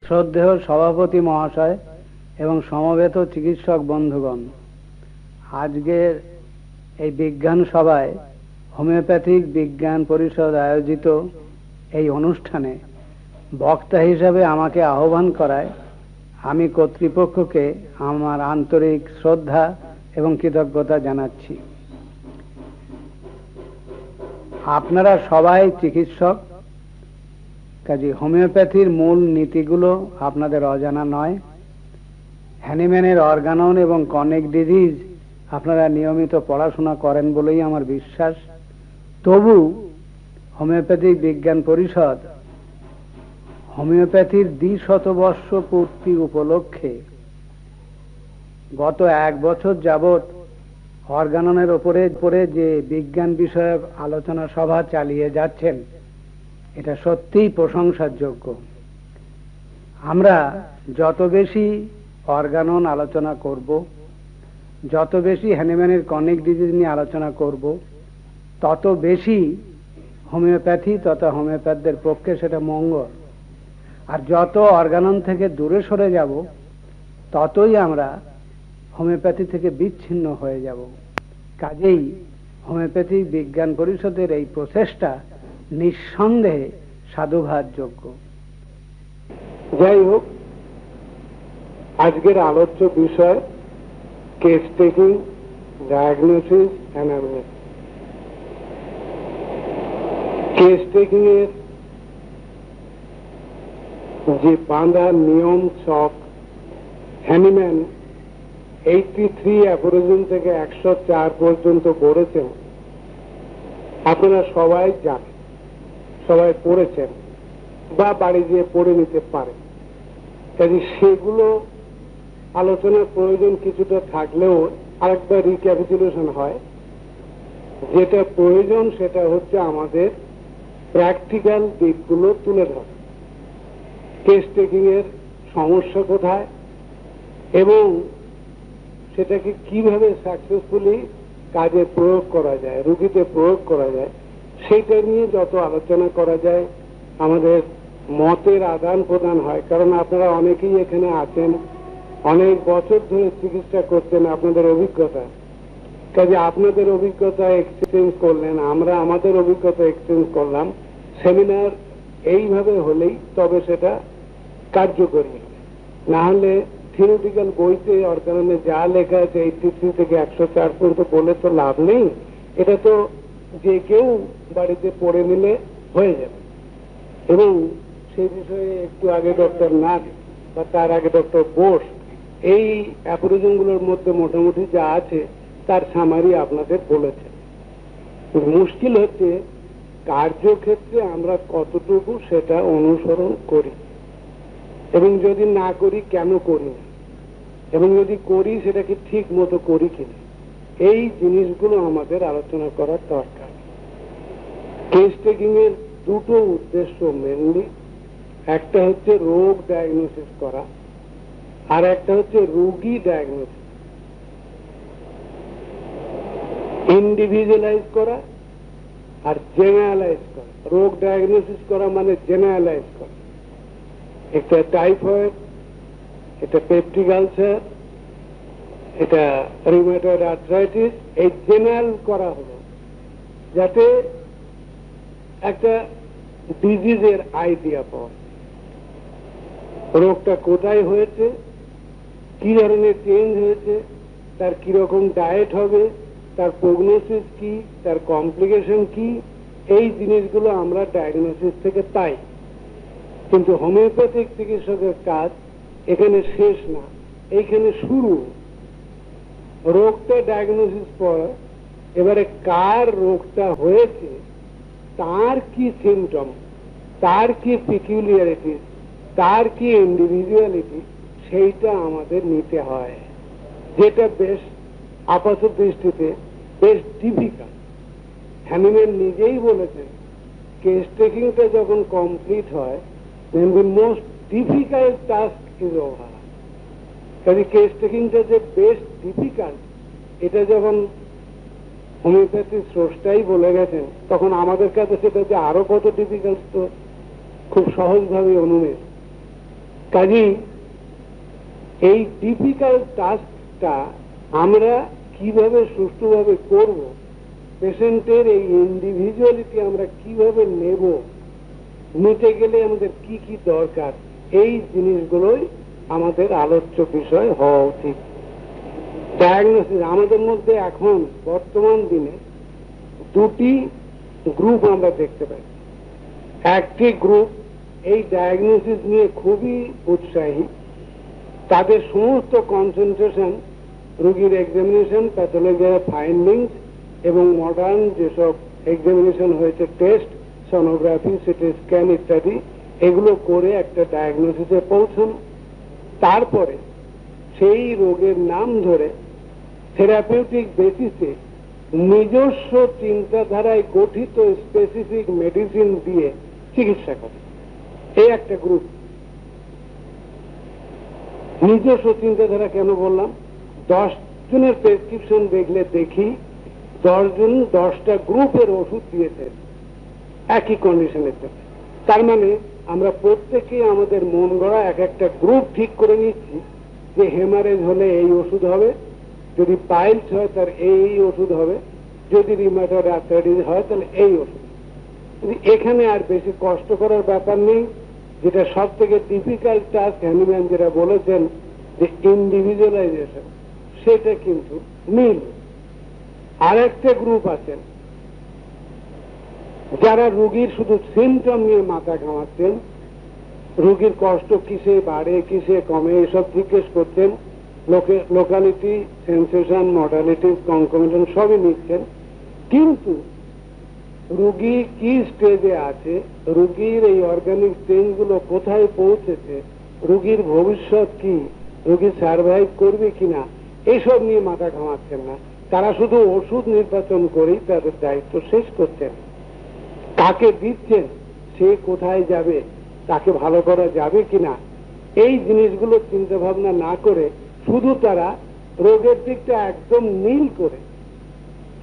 শ্রদ্ধেয় সভাপতি মহাশয় এবং সমবেত চিকিৎসক বন্ধুগণ, আজকের এই বিজ্ঞান সভায় হোমিওপ্যাথিক বিজ্ঞান পরিষদ আয়োজিত এই অনুষ্ঠানে বক্তা হিসাবে আমাকে আহ্বান করায় আমি কর্তৃপক্ষকে আমার আন্তরিক শ্রদ্ধা এবং কৃতজ্ঞতা জানাচ্ছি। আপনারা সবাই চিকিৎসক, কাজে হোমিওপ্যাথির মূল নীতিগুলো আপনাদের অজানা নয়। হ্যানিম্যানের অর্গানন এবং কর্নিক ডিজিজ আপনারা নিয়মিত পড়াশোনা করেন বলেই আমার বিশ্বাস। তবু হোমিওপ্যাথিক বিজ্ঞান পরিষদ হোমিওপ্যাথির ২০০ পূর্তি উপলক্ষে গত ১ বছর যাবৎ অর্গাননের উপরে যে বিজ্ঞান বিষয়ক আলোচনা সভা চালিয়ে যাচ্ছেন, এটা সত্যিই প্রশংসার যোগ্য। আমরা যত বেশি অর্গানন আলোচনা করব, যত বেশি হ্যানিম্যানের কর্নিক ডিজিজ নিয়ে আলোচনা করব, তত বেশি হোমিওপ্যাথি তথা হোমিওপ্যাথদের পক্ষে সেটা মঙ্গল। আর যত অর্গানন থেকে দূরে সরে যাব, ততই আমরা হোমিওপ্যাথি থেকে বিচ্ছিন্ন হয়ে যাব। কাজেই হোমিওপ্যাথিক বিজ্ঞান পরিষদের এই প্রচেষ্টা নিঃসন্দেহে সাধুবাদযোগ্য। যাই হোক, আজকের আলোচ্য বিষয় case taking, diagnosis, analysis. Case taking এর যে বাঁধা নিয়ম ছক হ্যানিম্যান 83 অ্যাফোরিজম থেকে 104 পর্যন্ত গড়েছেন, আপনারা সবাই জানেন, সবাই পড়েছেন বা বাড়ি গিয়ে পড়ে নিতে পারেন। কাজে সেগুলো আলোচনার প্রয়োজন কিছুটা থাকলেও আরেকবার রিক্যাপিচুলেশন হয়। যেটা প্রয়োজন সেটা হচ্ছে আমাদের প্র্যাকটিক্যাল দিকগুলো তুলে ধরা। কেস টেকিং এর সমস্যা কোথায় এবং সেটাকে কিভাবে সাকসেসফুলি কাজে প্রয়োগ করা যায়, রোগীতে প্রয়োগ করা যায়, সেইটা নিয়ে যত আলোচনা করা যায় আমাদের মতের আদান প্রদান হয়। কারণ আপনারা অনেকেই এখানে আছেন, অনেক বছর ধরে চিকিৎসা করছেন, আপনাদের অভিজ্ঞতা। কাজে আপনাদের অভিজ্ঞতা এক্সচেঞ্জ করলেন, আমরা আমাদের অভিজ্ঞতা এক্সচেঞ্জ করলাম। সেমিনার এইভাবে হলেই তবে সেটা কার্যকরী। না হলে থিওরিটিক্যাল বইতে অর্গাননে যা লেখা আছে 83 থেকে 104 পর্যন্ত বলে তো লাভ নেই। এটা তো যে কেউ বাড়িতে পড়ে নিলে হয়ে যাবে। এবং সেই বিষয়ে একটু আগে ডক্টর নাথ বা তার আগে ডক্টর বোস এই অ্যাফোরিজমগুলোর মধ্যে মোটামুটি যা আছে তার সামারি আপনাদের বলেছেন। মুশকিল হচ্ছে কার্যক্ষেত্রে আমরা কতটুকু সেটা অনুসরণ করি, এবং যদি না করি কেন করি না, এবং যদি করি সেটা কি ঠিক মতো করি কিনা, এই জিনিসগুলো আমাদের আলোচনা করার দরকার। কেস টেকিং এর দুটো উদ্দেশ্য মেনলি, একটা হচ্ছে রোগ ডায়াগনোসিস করা, আর একটা হচ্ছে রোগী ডায়াগনোসিস। ইন্ডিভিজুয়ালাইজ করা আর জেনারেলাইজ করা। রোগ ডায়াগনোসিস করা মানে জেনারেলাইজ করা। একটা টাইফয়েড, এটা পেপটিক আলসার, এটা রিউমেটয়েড আর্থ্রাইটিস, এই জেনারেল করা হলো যাতে একটা ডিজিজের আইডিয়া পাওয়া। রোগটা কোথায় হয়েছে, কি ধরনের চেঞ্জ হয়েছে, তার কিরকম ডায়েট হবে, তার প্রগনোসিস কি, তার কমপ্লিকেশন কি, এই জিনিসগুলো আমরা ডায়াগনোসিস থেকে পাই। কিন্তু হোমিওপ্যাথিক চিকিৎসকের কাজ এখানে শেষ না, এইখানে শুরু। রোগটা ডায়াগনোসিস পর এবারে কার রোগটা হয়েছে, তার কি সিমটম, তার কি পিকুলিয়ারিটি, তার কি ইন্ডিভিজুয়ালিটি, সেইটা আমাদের নিতে হয়, যেটা বেশ আপাত দৃষ্টিতে বেশ ডিফিকাল্ট। হ্যানিম্যান নিজেই বলেছেন কেস টেকিংটা যখন কমপ্লিট হয় then the most difficult task is over. কাজে কেস টেকিংটা যে বেশ ডিফিকাল্ট, এটা যখন হোমিওপ্যাথির স্রষ্টাই বলে গেছেন, তখন আমাদের কাছে সেটা যে আরো কত ডিফিকাল্ট তো খুব সহজভাবে অনুমেয়। কাজেই এই ডিফিকাল্ট টাস্কটা আমরা কিভাবে সুষ্ঠুভাবে করব, পেশেন্টের এই ইন্ডিভিজুয়ালিটি আমরা কিভাবে নেব, নিতে গেলে আমাদের কি কি দরকার, এই জিনিসগুলোই আমাদের আলোচ্য বিষয় হওয়া উচিত। ডায়াগনোসিস আমাদের মধ্যে এখন বর্তমান দিনে দুটি গ্রুপ আমরা দেখতে পাই। একটি গ্রুপ এই ডায়াগনোসিস নিয়ে খুবই উৎসাহী, তাদের সমস্ত কনসেন্ট্রেশন রোগীর এক্সামিনেশন, প্যাথোলজিক্যাল ফাইন্ডিংস এবং মডার্ন যেসব এক্সামিনেশন হয়েছে, টেস্ট, সোনোগ্রাফি, সিটি স্ক্যান ইত্যাদি, এগুলো করে একটা ডায়াগনোসিসে পৌঁছানো। তারপরে সেই রোগের নাম ধরে থেরাপিউটিক বেসিসে নিজস্ব চিন্তাধারায় গঠিত স্পেসিফিক মেডিসিন দিয়ে চিকিৎসা করে। এই একটা গ্রুপ। নিজস্ব চিন্তাধারা কেন বললাম? 10 জনের প্রেসক্রিপশন দেখলে দেখি 10 জন 10টা গ্রুপের ওষুধ দিয়েছে একই কন্ডিশনের জন্য। তার মানে আমরা প্রত্যেকে আমাদের মন গড়া এক একটা গ্রুপ ঠিক করে নিচ্ছি যে হেমারেজ হলে এই ওষুধ হবে, যদি পাইলস হয় তার এই ওষুধ হবে, যদি রিউমাটয়েড আর্থ্রাইটিস হয় তাহলে এই ওষুধ। এখানে আর বেশি কষ্ট করার ব্যাপার নেই। যেটা সব থেকে ডিফিকাল্ট টাস্ক হ্যানিম্যান যেটা বলেছেন যে ইন্ডিভিজুয়ালাইজেশন, সেটা কিন্তু মিল। আর একটা গ্রুপ আছেন যারা রোগীর শুধু সিমটম নিয়ে মাথা ঘামাচ্ছেন, রোগীর কষ্ট কিসে বাড়ে কিসে কমে এসব জিজ্ঞেস করছেন, লোকালিটি, সেন্সেশন, মডালিটি, কনকমিশন সবই নিচ্ছেন, কিন্তু রোগী কি স্টেজে আছে, রোগীর এই অর্গানিক চেঞ্জগুলো কোথায় পৌঁছেছে, রোগীর ভবিষ্যৎ কি, রোগী সার্ভাইভ করবে কিনা, এইসব নিয়ে মাথা ঘামাচ্ছেন না। তারা শুধু ওষুধ নির্বাচন করেই তাদের দায়িত্ব শেষ করছেন। কাকে দিচ্ছেন, সে কোথায় যাবে, তাকে ভালো করা যাবে কিনা, এই জিনিসগুলো চিন্তা ভাবনা না করে শুধু তারা রোগের দিকটা একদম নীল করে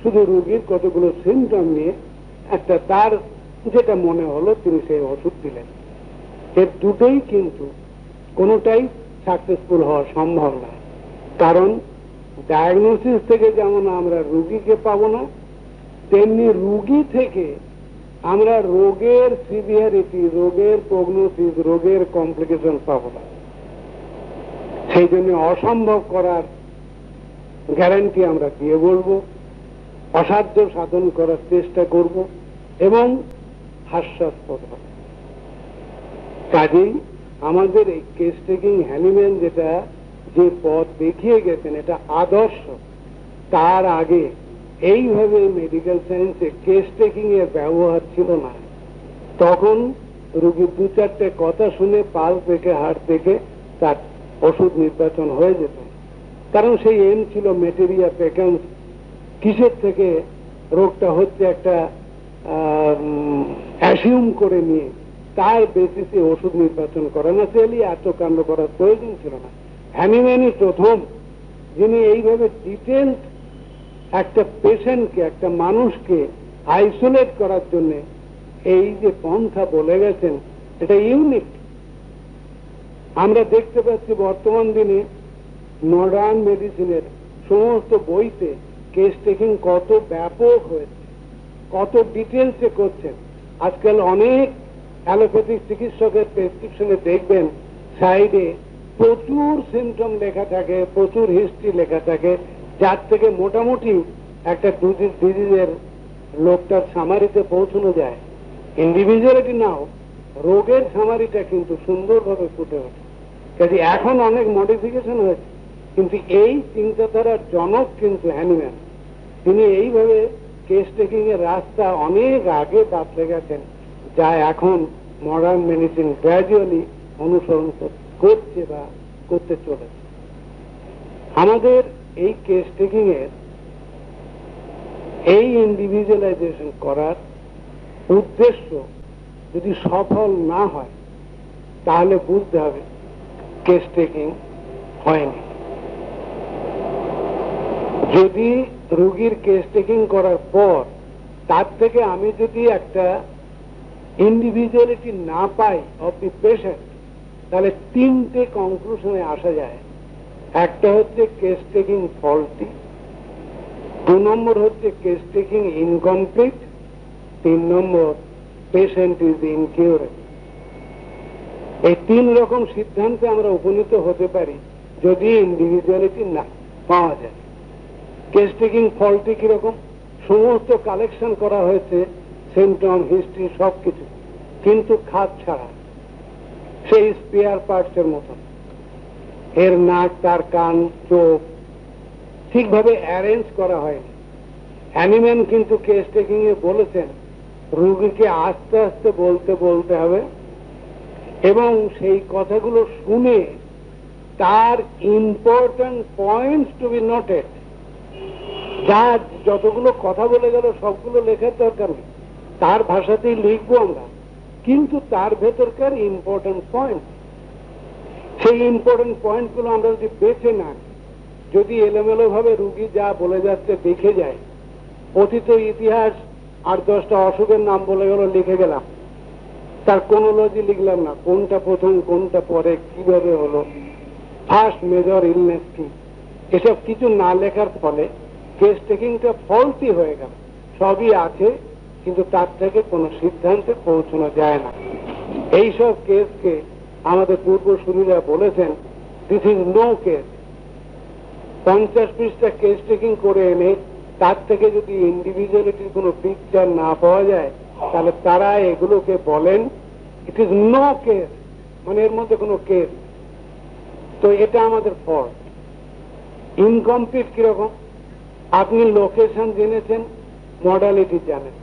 শুধু রোগীর কতগুলো সিমটম নিয়ে একটা তার যেটা মনে হলো তিনি সেই ওষুধ দিলেন। এর দুটোই কিন্তু কোনোটাই সাকসেসফুল হওয়া সম্ভব না। কারণ ডায়াগনোসিস থেকে যেমন আমরা রোগীকে পাবো না, তেমনি রোগী থেকে আমরা রোগের সিভিয়ারিটি, রোগের প্রগনোসিস, রোগের কমপ্লিকেশন পাবো না। সেই জন্য অসম্ভব করার গ্যারান্টি আমরা দিয়ে বলবো, অসাধ্য সাধন করার চেষ্টা করব এবং হাস্যাস্পদ হবে। কাজেই আমাদের এই কেস টেকিং হ্যানিম্যান যেটা যে পথ দেখিয়ে গেছেন এটা আদর্শ। তার আগে এইভাবে মেডিকেল সায়েন্সে কেস টেকিং এর ব্যবহার ছিল না। তখন রোগীর 2-4টে কথা শুনে পাল থেকে হাড় থেকে তার ওষুধ নির্বাচন হয়ে যেত। কারণ সেই এম ছিল ম্যাটেরিয়া পেকেন্স, কিসের থেকে রোগটা হচ্ছে একটা অ্যাসিউম করে নিয়ে তার বেসিসে ওষুধ নির্বাচন করা। না চাইলে এত কাণ্ড করার প্রয়োজন ছিল না। হ্যানিম্যানই প্রথম যিনি এইভাবে ডিটেলড একটা পেশেন্টকে, একটা মানুষকে আইসোলেট করার জন্য এই যে পন্থা বলে গেছেন, এটা ইউনিক। আমরা দেখতে পাচ্ছি বর্তমান দিনে মডার্ন মেডিসিনের সমস্ত বইতে কেস টেকিং কত ব্যাপক হয়েছে, কত ডিটেলসে করছেন। আজকাল অনেক অ্যালোপ্যাথিক চিকিৎসকের প্রেসক্রিপশনে দেখবেন সাইডে প্রচুর সিমটম লেখা থাকে, প্রচুর হিস্ট্রি লেখা থাকে, যার থেকে মোটামুটি একটা ডিজিজের লোকটার সামারিতে পৌঁছানো যায়। ইন্ডিভিজুয়ালিটি নাও, রোগের সামারিটা কিন্তু সুন্দরভাবে ফুটে ওঠে। কাজে এখন অনেক মডিফিকেশন হয়েছে, কিন্তু এই চিন্তাধারার জনক কিন্তু হ্যানিম্যান। তিনি এইভাবে কেস টেকিং এর রাস্তা অনেক আগে বাতলে গেছেন, যা এখন মডার্ন মেডিসিন গ্র্যাজুয়ালি অনুসরণ করছে বা করতে চলেছে। আমাদের এই কেস টেকিং এর এই ইন্ডিভিজুয়ালাইজেশন করার উদ্দেশ্য যদি সফল না হয় তাহলে বুঝতে হবে কেস টেকিং হয়নি। যদি রোগীর কেস টেকিং করার পর তার থেকে আমি যদি একটা ইন্ডিভিজুয়ালিটি না পাই অফ দি পেশেন্ট, তাহলে তিনটে কনক্লুশনে আসা যায়। একটা হচ্ছে কেস টেকিং ফল্টি, 2 নম্বর হচ্ছে case taking incomplete, 3 number patient is incurable. এই 3 রকম সিদ্ধান্তে আমরা উপনীত হতে পারি যদি ইন্ডিভিজুয়ালিটি না পাওয়া যায়। কেস টেকিং ফল্টি কিরকম? সমস্ত কালেকশন করা হয়েছে, সিমটম, হিস্ট্রি, সবকিছু, কিন্তু খাপ ছাড়া, সেই স্পেয়ার পার্টস এর মতন। এর নাক, তার কান, চোখ ঠিকভাবে অ্যারেঞ্জ করা হয়নি। হ্যানিম্যান কিন্তু কেস টেকিং এ বলেছেন রোগীকে আস্তে আস্তে বলতে বলতে হবে এবং সেই কথাগুলো শুনে তার important points two be noted. যা যতগুলো কথা বলে গেল সবগুলো লেখার দরকার নেই, তার ভাষাতেই লিখবো আমরা, কিন্তু তার ভেতরকার ইম্পর্টেন্ট পয়েন্ট, সেই ইম্পর্টেন্ট পয়েন্টগুলো আমরা যদি বেছে না, যদি এলোমেলো ভাবে রুগী যা বলে যাচ্ছে দেখে যায়, অতীত ইতিহাস 8-10টা অসুখের নাম বলে গেল, লিখে গেলাম, তার কোনোলজি লিখলাম না, কোনটা প্রথম কোনটা পরে, কিভাবে হলো, ফার্স্ট মেজর ইলনেস কি, এসব কিছু না লেখার ফলে কেস টেকিংটা ফল্টি হয়ে গেল। সবই আছে কিন্তু তার থেকে কোনো সিদ্ধান্তে পৌঁছানো যায় না। এইসব কেসকে আমাদের পূর্বসূরীরা বলেছেন দিস ইজ নো কেস। 50 পৃষ্ঠা কেস টেকিং করে এনে তার থেকে যদি ইন্ডিভিজুয়ালিটির কোনো পিকচার না পাওয়া যায়, তাহলে তারা এগুলোকে বলেন ইট ইজ নো কেস, মানে এর মধ্যে কোনো কেস। তো এটা আমাদের ফল্ট। ইনকমপ্লিট কিরকম? আপনি লোকেশন জেনেছেন, মডালিটি জানেন,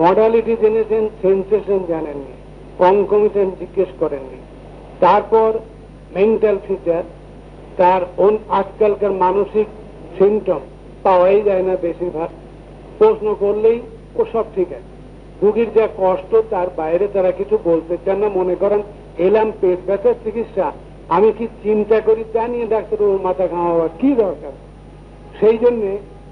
মডালিটি জেনেছেন, সেন্সেশন জানেননি, কনকমিটেন্ট জিজ্ঞেস করেননি, তারপর মেন্টাল ফিচার, তার আজকালকার মানসিক সিমটম পাওয়াই যায় না বেশিরভাগ, প্রশ্ন করলেই ও সব ঠিক আছে। রোগীর যা কষ্ট তার বাইরে তারা কিছু বলতে চান না, মনে করেন এলাম পেট ব্যথার চিকিৎসা, আমি কি চিন্তা করি তা নিয়ে ডাক্তার ওর মাথা ঘামাবার কি দরকার। সেই জন্যে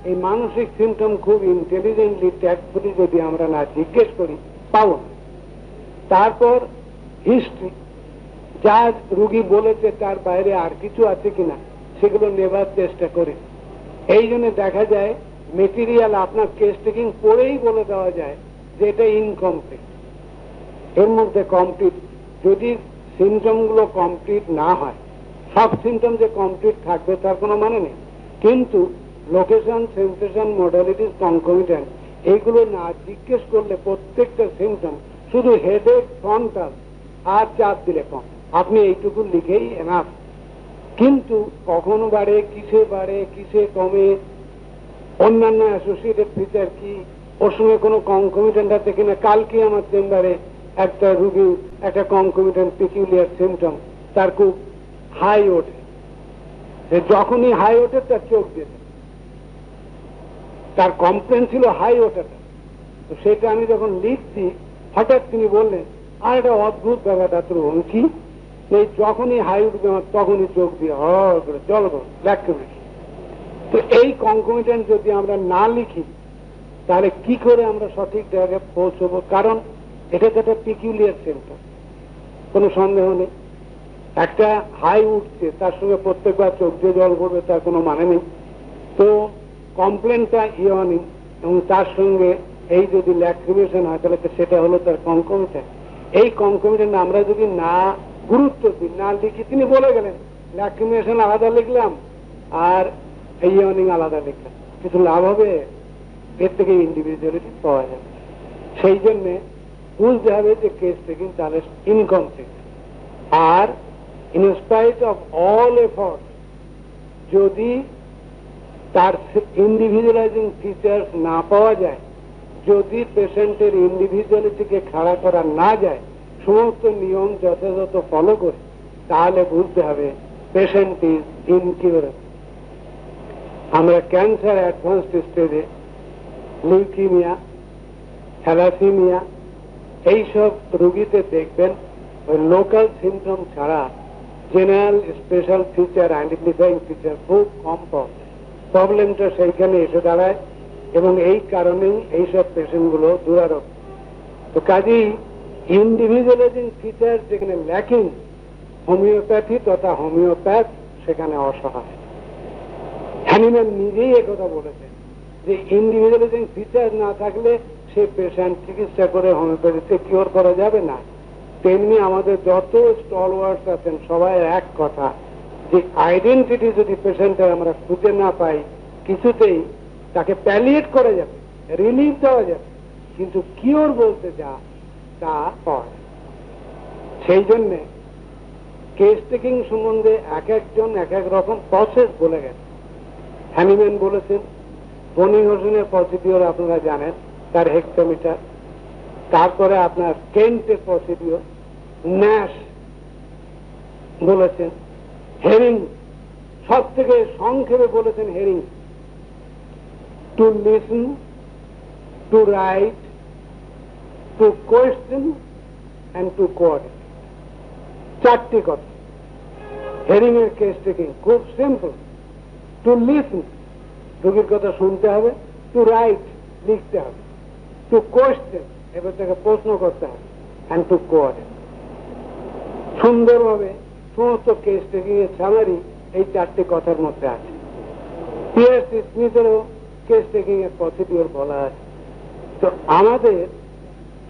এই মানসিক সিমটম খুব ইন্টেলিজেন্টলি, ট্যাক্টফুলি যদি আমরা না জিজ্ঞেস করি পাবো না। তারপর হিস্ট্রি, যা রুগী বলেছে তার বাইরে আর কিছু আছে কিনা সেগুলো নেবার চেষ্টা করি। এই জন্য দেখা যায় মেটেরিয়াল আপনার কেস টেকিং পড়েই বলে দেওয়া যায় যে এটা ইনকমপ্লিট, এর মধ্যে কমপ্লিট। যদি সিমটমগুলো কমপ্লিট না হয়, সব সিমটম যে কমপ্লিট থাকবে তার কোনো মানে নেই, কিন্তু লোকেশন, সেন্সেশন, মডালিটিস, কনকমিটেন্ট এইগুলো না জিজ্ঞেস করলে প্রত্যেকটা সিমটম, শুধু হেডেক, ফ্রন্টাল আর চাপ দিলে কম, আপনি এইটুকু লিখেই এনাফ। কিন্তু কখনো বাড়ে, কিসে কমে, অন্যান্য অ্যাসোসিয়েটেড ফিচার কি, ওর সঙ্গে কোনো কনকমিটেন্ট আছে কিনা। কালকে আমার চেম্বারে একটা রুগী একটা কনকমিটেন্ট পিকিউলিয়ার সিমটম, তার খুব হাই ওঠে, যখনই হাই ওঠে তার চোখ যেতে, তার কমপ্লেন ছিল হাই ওঠাটা। তো সেটা আমি যখন লিখছি হঠাৎ তিনি বললেন আর একটা অদ্ভুত ব্যাপারটা তোর কি, যখনই হাই উঠবে আমার তখনই চোখ দিয়ে জল লাগবে। তো এই কনকমিটেন্ট যদি আমরা না লিখি তাহলে কি করে আমরা সঠিক জায়গায় পৌঁছবো? কারণ এটা তো একটা পিকিউলিয়ার সিমটম, কোনো সন্দেহ নেই। একটা হাই উঠছে তার সঙ্গে প্রত্যেকবার চোখ দিয়ে জল পড়বে তার কোনো মানে নেই। তো কমপ্লেনটা ইয়নিং এবং তার সঙ্গে এই যদি ল্যাক্রিমেশন হয় তাহলে সেটা হলো তার কনকমিটেন্ট। এই কনকমিটেন্ট আমরা যদি না গুরুত্ব দিই, না লিখি, তিনি বলে গেলেন ল্যাক্রিমেশন আলাদা লিখলাম আর ইয়নিং আলাদা লিখলাম, কিছু লাভ হবে? এর থেকে ইন্ডিভিজুয়ালিটি পাওয়া যাবে। সেই জন্যে বুঝতে হবে যে কেস টেকিং তাহলে ইনকমপ্লিট। আর in spite of all effort যদি তার ইন্ডিভিজুয়ালাইজিং ফিচার্স না পাওয়া যায়, যদি পেশেন্টের ইন্ডিভিজুয়ালিটিকে খাড়া করা না যায়, সমস্ত নিয়ম যথাযথ ফলো করে, তাহলে বুঝতে হবে পেশেন্ট ইজ ইনকিউরেবল। আমরা ক্যান্সার অ্যাডভান্সড স্টেজে, লিউকিমিয়া, থ্যালাসিমিয়া এইসব রোগীতে দেখবেন ওই লোকাল সিমটম ছাড়া general special feature, identifying feature খুব কম পাওয়া যায়। প্রবলেমটা সেইখানে এসে দাঁড়ায় এবং এই কারণেই এইসব পেশেন্টগুলো দুরারোগ্য। তো কাজেই ইন্ডিভিজুয়ালাইজিং ফিচার যেখানে ল্যাকিং হোমিওপ্যাথি তথা হোমিওপ্যাথ সেখানে অসহায়। হ্যানিম্যান নিজেই একথা বলেছেন যে ইন্ডিভিজুয়ালিজিং ফিচার না থাকলে সে পেশেন্ট চিকিৎসা করে হোমিওপ্যাথিতে কিওর করা যাবে না। তেমনি আমাদের যত স্টলওয়ার্ডস আছেন সবাই এক কথা যে আইডেন্টিটি যদি পেশেন্টের আমরা খুঁজে না পাই কিছুতেই তাকে প্যালিয়েট করা যাবে, রিলিফ দেওয়া যাবে, কিন্তু কিওর বলতে যা তা হয়। সেই জন্যে কেস টেকিং সম্বন্ধে এক একজন এক এক রকম প্রসেস বলে গেছে। হ্যানিম্যান বলেছেন বনি হোসেনের প্রসিডিওর আপনারা জানেন, তার হেক্টোমিটার, তারপরে আপনার কেন্টের প্রসিডিওর, ন্যাশ বলেছেন, হেরিং সব থেকে সংক্ষেপে বলেছেন Hering, to listen, to write, to question and to coordinate. চারটি কথা। হেরিং এর কেস টেকিং খুব সিম্পল। টু লিসন, রোগীর কথা শুনতে হবে। টু রাইট, লিখতে হবে। টু কোয়েশ্চেন, এবার তাকে প্রশ্ন করতে হবে। And to coordinate. সুন্দরভাবে সমস্ত কেস টেকিং এর সামারি এই চারটি কথার মধ্যে আছে। পিয়ারসি স্মিথেরও কেস টেকিং এর প্রসিডিওর বলা আছে। তো আমাদের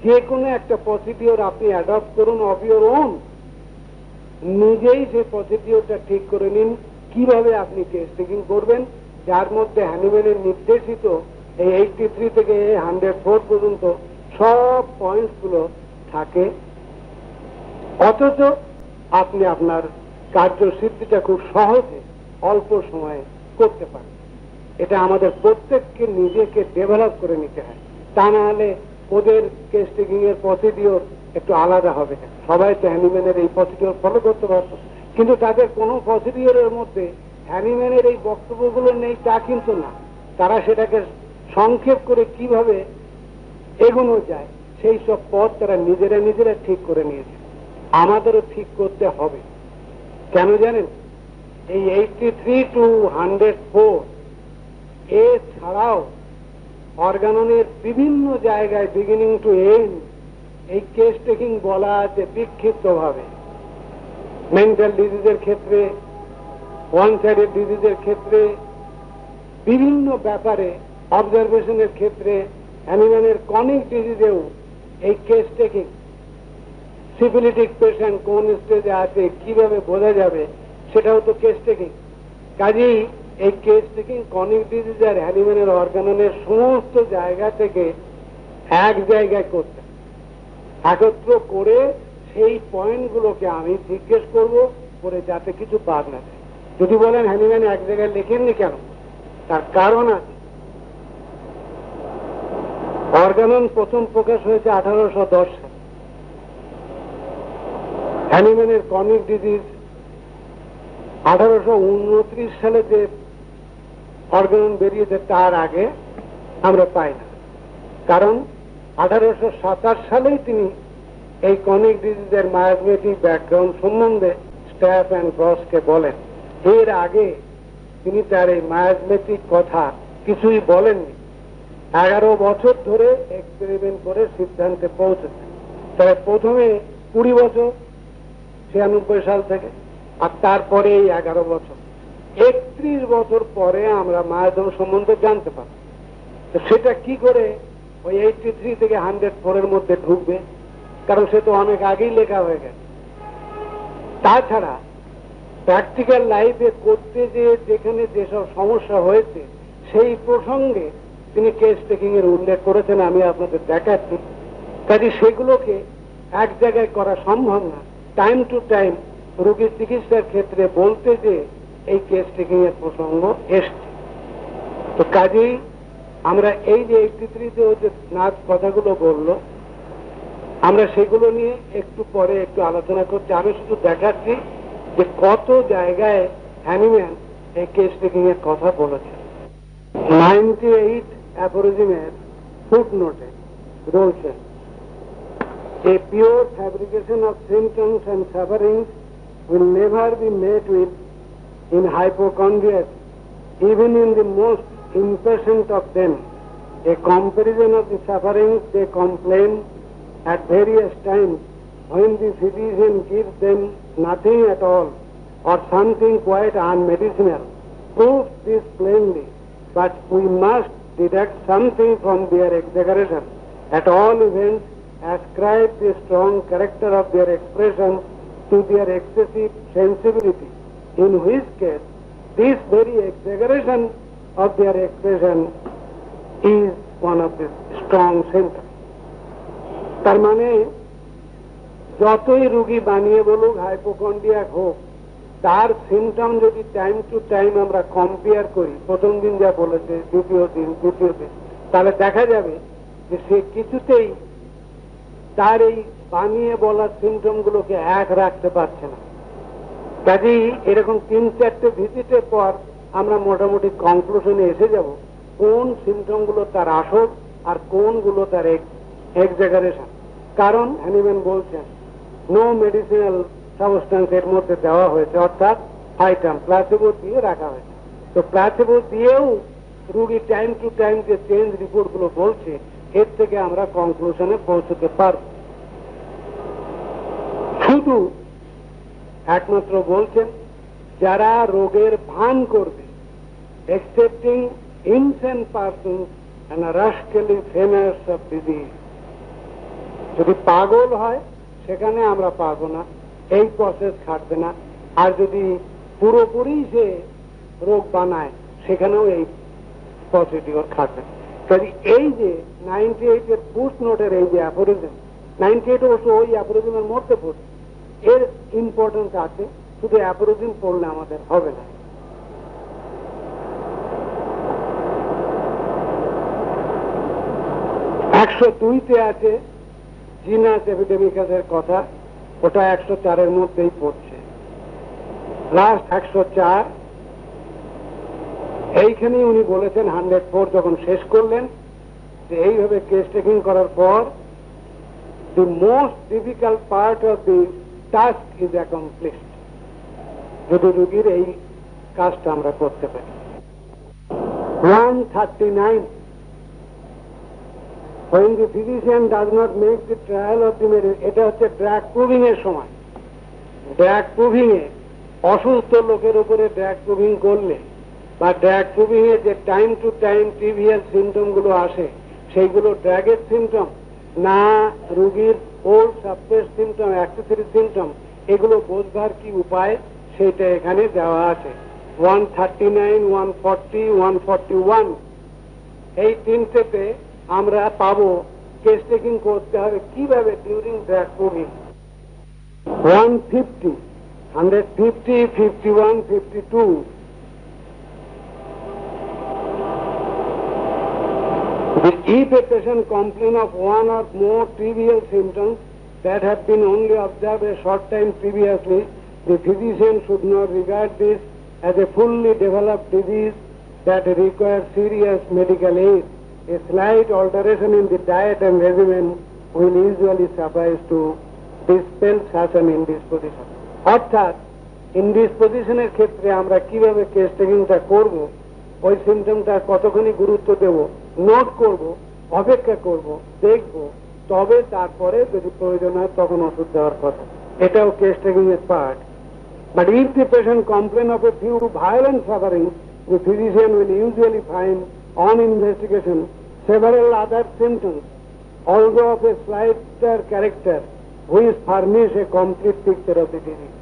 যে কোনো একটা প্রসিডিওর আপনি অ্যাডপ্ট করুন অফ ইউর ওন, নিজেই সেই প্রসিডিওরটা ঠিক করে নিন কিভাবে আপনি কেস টেকিং করবেন, যার মধ্যে হ্যানিম্যানের নির্দেশিত এই 83 থেকে 104 পর্যন্ত সব পয়েন্টস গুলো থাকে। অথচ আপনি আপনার কার্যসিদ্ধিটা খুব সহজে অল্প সময়ে করতে পারেন। এটা আমাদের প্রত্যেককে নিজেকে ডেভেলপ করে নিতে হয়, তা না হলে ওদের কেস টেকিং এর প্রসিডিওর একটু আলাদা হবে না। সবাই তো হ্যানিম্যানের এই প্রসিডিওর ফলো করতে পারত, কিন্তু তাদের কোনো প্রসিডিওরের মধ্যে হ্যানিম্যানের এই বক্তব্যগুলো নেই তা কিন্তু না। তারা সেটাকে সংক্ষেপ করে কিভাবে এগোনো যায় সেই সব পথ তারা নিজেরা ঠিক করে নিয়েছে। আমাদেরও ঠিক করতে হবে। কেন জানেন? এই 83 to 104 ছাড়াও অর্গাননের বিভিন্ন জায়গায় বিগিনিং টু এন্ড এই কেস টেকিং বলা আছে বিক্ষিপ্ত ভাবে। মেন্টাল ডিজিজের ক্ষেত্রে, ওয়ান সাইডেড ডিজিজের ক্ষেত্রে, বিভিন্ন ব্যাপারে অবজারভেশনের ক্ষেত্রে, অ্যানিম্যানের কনিক ডিজিজেও এই কেস টেকিং, সিফিলিটিক পেশেন্ট কোন স্টেজে আছে কিভাবে বোঝা যাবে সেটাও তো কেস টেকিং। কাজেই এই কেস টেকিং কনিক ডিজিজ আর হ্যানিম্যানের অর্গাননের সমস্ত জায়গা থেকে এক জায়গায় করতে একত্র করে সেই পয়েন্টগুলোকে আমি জিজ্ঞেস করব করে যাতে কিছু বাদ না থাকে। যদি বলেন হ্যানিম্যান এক জায়গায় লেখেননি কেন, তার কারণ আছে। অর্গানন প্রথম প্রকাশ হয়েছে 1810 সালে। হ্যানিম্যানের কনিক ডিজিজ 1829 সালে যে অর্গানন বেরিয়েছে তার আগে আমরা পাই না, কারণ 1827 সালেই তিনি এই কনিক ডিজিজের মায়োমেটিক ব্যাকগ্রাউন্ড সম্বন্ধে স্ট্যাপ অ্যান্ড ব্রসকে বলেন। এর আগে তিনি তার এই মায়োমেটিক কথা কিছুই বলেননি। 11 বছর ধরে এক্সপেরিমেন্ট করে সিদ্ধান্তে পৌঁছেছেন। তবে প্রথমে 20 বছর 96 সাল থেকে, আর তারপরে এই 11 বছর, 31 বছর পরে আমরা মায়োজম সম্বন্ধে জানতে পারি। তো সেটা কি করে ওই 83 থেকে 104 এর মধ্যে ঢুকবে? কারণ সে তো অনেক আগেই লেখা হয়ে গেছে। তাছাড়া প্র্যাকটিক্যাল লাইফে করতে যে যেখানে যেসব সমস্যা হয়েছে সেই প্রসঙ্গে তিনি কেস টেকিং এর উল্লেখ করেছেন, আমি আপনাদের দেখাচ্ছি। কাজে সেগুলোকে এক জায়গায় করা সম্ভব না। টাইম টু টাইম রোগীর চিকিৎসার ক্ষেত্রে বলতে যে এই কেস টেকিং এর প্রসঙ্গ এসছে। তো কাজেই আমরা এই যে 83-তে যে নাচ কথাগুলো বললো, আমরা সেগুলো নিয়ে একটু পরে একটু আলোচনা করছি। আমি শুধু দেখাচ্ছি যে কত জায়গায় হ্যানিম্যান এই কেস টেকিং এর কথা বলেছে। 98 অ্যাফোরিজমের ফুটনোটে বলছেন, a pure fabrication of symptoms and sufferings will never be met with in hypochondriacs, even in the most impatient of them. A comparison of the sufferings they complain at various times when the physician gives them nothing at all or something quite unmedicinal proves this plainly, but we must deduct something from their exaggeration. At all events, ascribe the strong character of their expression to their excessive sensibility, in which case this very exaggeration of their expression is one of the strong symptoms. তার মানে যতই রোগী বানিয়ে বলুক hypochondriac হোক, তার symptom যদি time to time আমরা কম্পেয়ার করি, প্রথম দিন যা বলেছে, দ্বিতীয় দিন, তৃতীয় দিন, তাহলে দেখা যাবে যে সে কিছুতেই তার এই বানিয়ে বলার সিমটমগুলোকে এক রাখতে পারছে না। কাজেই এরকম 3-4টে ভিজিটের পর আমরা মোটামুটি কনক্লুশনে এসে যাব কোন সিমটমগুলো তার আসল আর কোনগুলো তার এক্সাগারেশন। কারণ হ্যানিম্যান বলছেন নো মেডিসিনাল সাবস্টেন্স এর মধ্যে দেওয়া হয়েছে, অর্থাৎ আইটেম প্লাসিবো দিয়ে রাখা হয়েছে। তো প্লাসিবো দিয়েও রুগী টাইম টু টাইম যে চেঞ্জ রিপোর্টগুলো বলছে, এর থেকে আমরা কনক্লুশনে পৌঁছতে পারব। শুধু একমাত্র বলছেন যারা রোগের ভান করবে, excepting insane persons and rascally famous of disease, যদি পাগল হয় সেখানে আমরা পারবো না, এই প্রসেস খাটবে না। আর যদি পুরোপুরি সে রোগ বানায় সেখানেও এই প্রসিডিওর খাটবে না। কাজে এই যে 98-এর ফুট নোটের এই যে অ্যাফোরিজম, 98 অবশ্য ওই অ্যাফোরিজমের মধ্যে পড়ছে, এর ইম্পর্টেন্স আছে, শুধু অ্যাফোরিজম পড়লে আমাদের হবে না। একশো 2-তে আছে জিনাস এপিডেমিকাসের কথা, ওটা 104-এর মধ্যেই পড়ছে। লাস্ট 104, এইখানেই উনি বলেছেন 104 যখন শেষ করলেন যে এইভাবে কেস টেকিং করার পর the most difficult part of the task is accomplished, যদি রোগীর এই কাজটা আমরা করতে পারি। 139, when the physician does not make the trial of the medicine, এটা হচ্ছে ড্রাগ প্রুভিং এর সময়। ড্রাগ প্রুভিং এ অসুস্থ লোকের উপরে ড্রাগ প্রুভিং করলে বা ড্রাগ প্রুভিং এ যে time to time trivial symptom গুলো আসে, সেইগুলো ড্রাগের সিমটম না রোগীর old substance symptom, accessory symptom, এগুলো বোঝবার কি উপায় সেটা এখানে দেওয়া আছে। 139, 140, 141 এই তিনটেতে আমরা পাবো কেস টেকিং করতে হবে কিভাবে during drug proving. 150, 150, 51, 52 if a patient complains of one or more trivial symptoms that have been only observed a short time previously, the physician should not regard this as a fully developed disease that requires serious medical aid. A slight alteration in the diet and regimen will usually suffice to dispel such an indisposition. অর্থাৎ ইনডিসপোজিশনের ক্ষেত্রে আমরা কিভাবে case টেকিংটা করব, ওই সিমটমটা কতখানি গুরুত্ব দেব, note করব, অপেক্ষা করব, দেখব, তবে তারপরে যদি প্রয়োজন হয় তখন ওষুধ দেওয়ার কথা। এটাও কেস টেকিং এর part. But if the patient complains of a few violent suffering, the physician will usually find on investigation several other symptoms, although of a slighter character, which furnish a complete picture of the disease.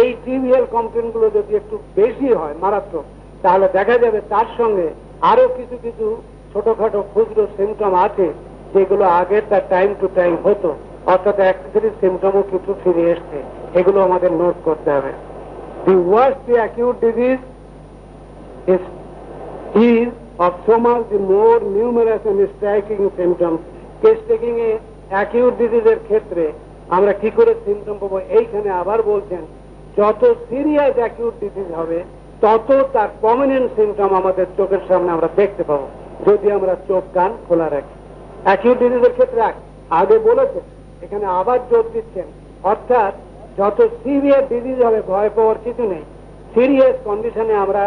এই trivial complain গুলো যদি একটু বেশি হয়, মারাত্মক, তাহলে দেখা যাবে তার সঙ্গে আরো কিছু কিছু ছোটখাটো ক্ষুদ্র সিমটম আছে যেগুলো আগে তার টাইম টু টাইম হতো, অর্থাৎ অ্যাক্সেসরি সিমটমও কিছু ফিরে এসছে, এগুলো আমাদের নোট করতে হবে। The worse the acute disease is of so much the more numerous and striking symptoms. Case taking a acute ডিজিজের ক্ষেত্রে আমরা কি করে সিমটম পাবো, এইখানে আবার বলছেন যত সিরিয়াস অ্যাকিউট ডিজিজ হবে তত তার প্রমিনেন্ট সিমটম আমাদের চোখের সামনে আমরা দেখতে পাবো, যদি আমরা চোখ কান খোলা রাখি। অ্যাকিউট ডিজিজের ক্ষেত্রে আগে বলেছেন, এখানে আবার জোর দিচ্ছেন, অর্থাৎ যত সিভিয়ার ডিজিজ হবে ভয় পাওয়ার কিছু নেই। সিরিয়াস কন্ডিশনে আমরা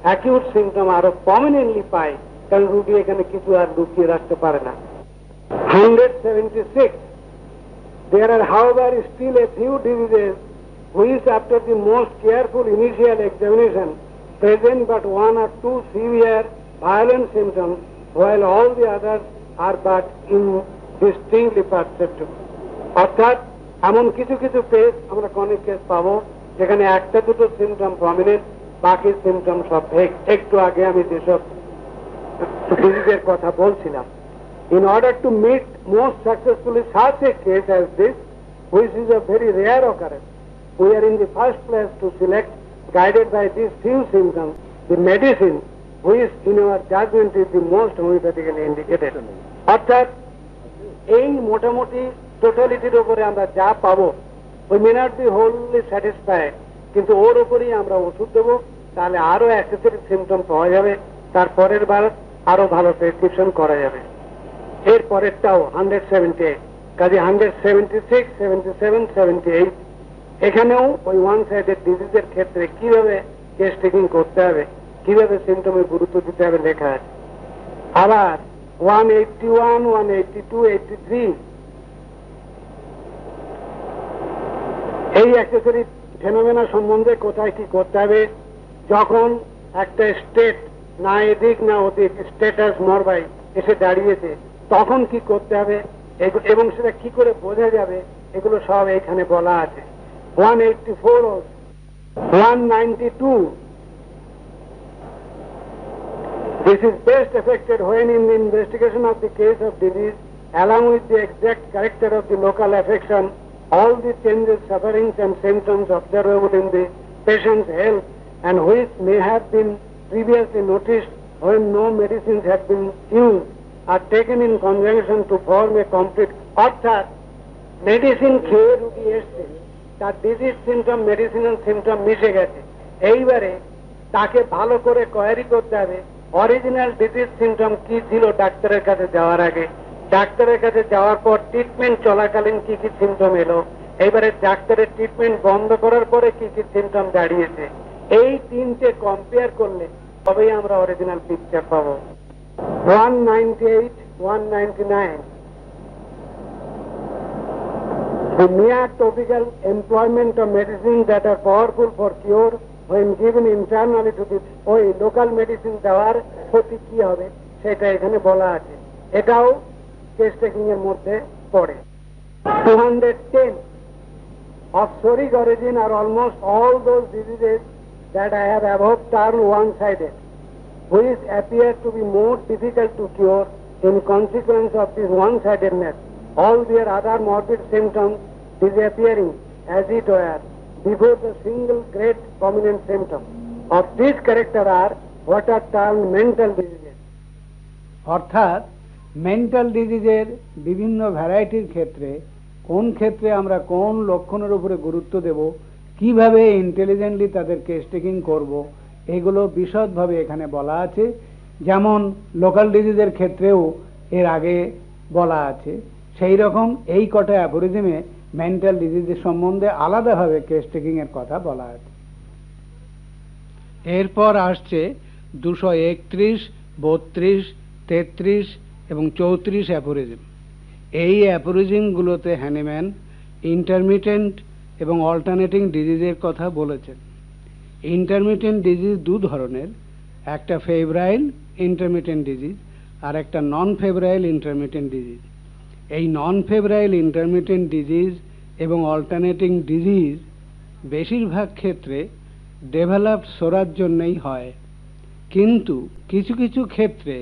অ্যাকিউট সিমটম আরো প্রমিনেন্টলি পাই, কারণ রুগী এখানে কিছু আর লুকিয়ে রাখতে পারে না। 176, there are however still a few diseases which after the most careful initial examination present but one or two severe violent symptoms, while all the others are but indistinctly perceptible. অর্থাৎ এমন কিছু কিছু কেস আমরা chronic case পাবো যেখানে একটা দুটো symptom prominent, বাকি সিমটম সব ফেক। একটু আগে আমি যেসব ডিজিজের কথা বলছিলাম, in order to meet most successfully such a case as this, which is a very rare occurrence, we are in the first place to select, guided by these few symptoms, the medicine which in our judgment is the most homeopathically indicated. অর্থাৎ এই মোটামুটি টোটালিটির উপরে আমরা যা পাবো, we may not be wholly satisfied, কিন্তু ওর উপরেই আমরা ওষুধ দেবো, তাহলে আরো অ্যাক্সেসরি সিমটম পাওয়া যাবে, তারপরের বার আরো ভালো প্রেসক্রিপশন করা যাবে। এর পরেরটাও 178, কাজে 176, 77, 78 এখানেও ওই ওয়ান সাইডেড ডিজিজের ক্ষেত্রে কিভাবে কেস টেকিং করতে হবে, কিভাবে সিমটমের গুরুত্ব দিতে হবে লেখা আছে। আবার 181, 182, 83 এই অ্যাক্সেসরি ফেনোমেনা সম্বন্ধে কোথায় কি করতে হবে, যখন একটা স্টেট না এদিক না ওদিক স্টেটাস মরবাই এসে দাঁড়িয়েছে তখন কি করতে হবে এবং সেটা কি করে বোঝা যাবে, এগুলো সব এখানে বলা আছে। 184, 192 this is best effected when in the investigation of the case of disease, along with the exact character of the local affection, all the changes, sufferings and symptoms observable in the patient's health and which may have been previously noticed when no medicines have been used are taken in conjunction to form a complete, অর্থাৎ medicine খেয়ে রুগী এসছে, তার disease symptom medicinal symptom মিশে গেছে, এইবারে তাকে ভালো করে কোয়ারি করতে হবে অরিজিনাল ডিজিজ সিমটম কি ছিল ডাক্তারের কাছে যাওয়ার আগে, ডাক্তারের কাছে যাওয়ার পর ট্রিটমেন্ট চলাকালীন কি কি সিমটম এলো, এইবারে ডাক্তারের ট্রিটমেন্ট বন্ধ করার পরে কি কি সিমটম দাঁড়িয়েছে, এই তিনটে কম্পেয়ার করলে তবেই আমরা অরিজিনাল পিকচার পাবো। 198, 199 the mere topical employment of medicines that are powerful for cure when given internally to the ওই লোকাল মেডিসিন দেওয়ার ক্ষতি কি হবে সেটা এখানে বলা আছে, এটাও কেস টেকিং এর মধ্যে পড়ে। 210 of psoric origin are almost all those diseases that I have above termed one-sided, which appear to be more difficult to cure in consequence of this one-sidedness, all their other morbid symptoms disappearing as it were before the single great prominent symptom of this character are what are termed mental diseases. অর্থাৎ mental ডিজিজের বিভিন্ন ভ্যারাইটির ক্ষেত্রে কোন ক্ষেত্রে আমরা কোন লক্ষণের উপরে গুরুত্ব দেব, কিভাবে ইন্টেলিজেন্টলি তাদের কেস টেকিং করব, এগুলো বিশদভাবে এখানে বলা আছে। যেমন লোকাল ডিজিজের ক্ষেত্রেও এর আগে বলা আছে, সেই রকম এই কটা অ্যাফোরিজমে মেন্টাল ডিজিজের সম্বন্ধে আলাদাভাবে কেস টেকিং এর কথা বলা আছে। এরপর আসছে 231, 32, 33 এবং 34 অ্যাফোরিজম। এই অ্যাফোরিজমগুলোতে হ্যানিম্যান ইন্টারমিটেন্ট এবং অল্টারনেটিং ডিজিজের কথা বলেছেন। ইন্টারমিটেন্ট ডিজিজ দু ধরনের, একটা ফেব্রাইল ইন্টারমিটেন্ট ডিজিজ আর একটা নন ফেব্রাইল ইন্টারমিটেন্ট ডিজিজ। এই নন ফেব্রাইল ইন্টারমিটেন্ট ডিজিজ এবং অল্টারনেটিং ডিজিজ বেশিরভাগ ক্ষেত্রে ডেভেলপড সোরার জন্যই হয়, কিন্তু কিছু কিছু ক্ষেত্রে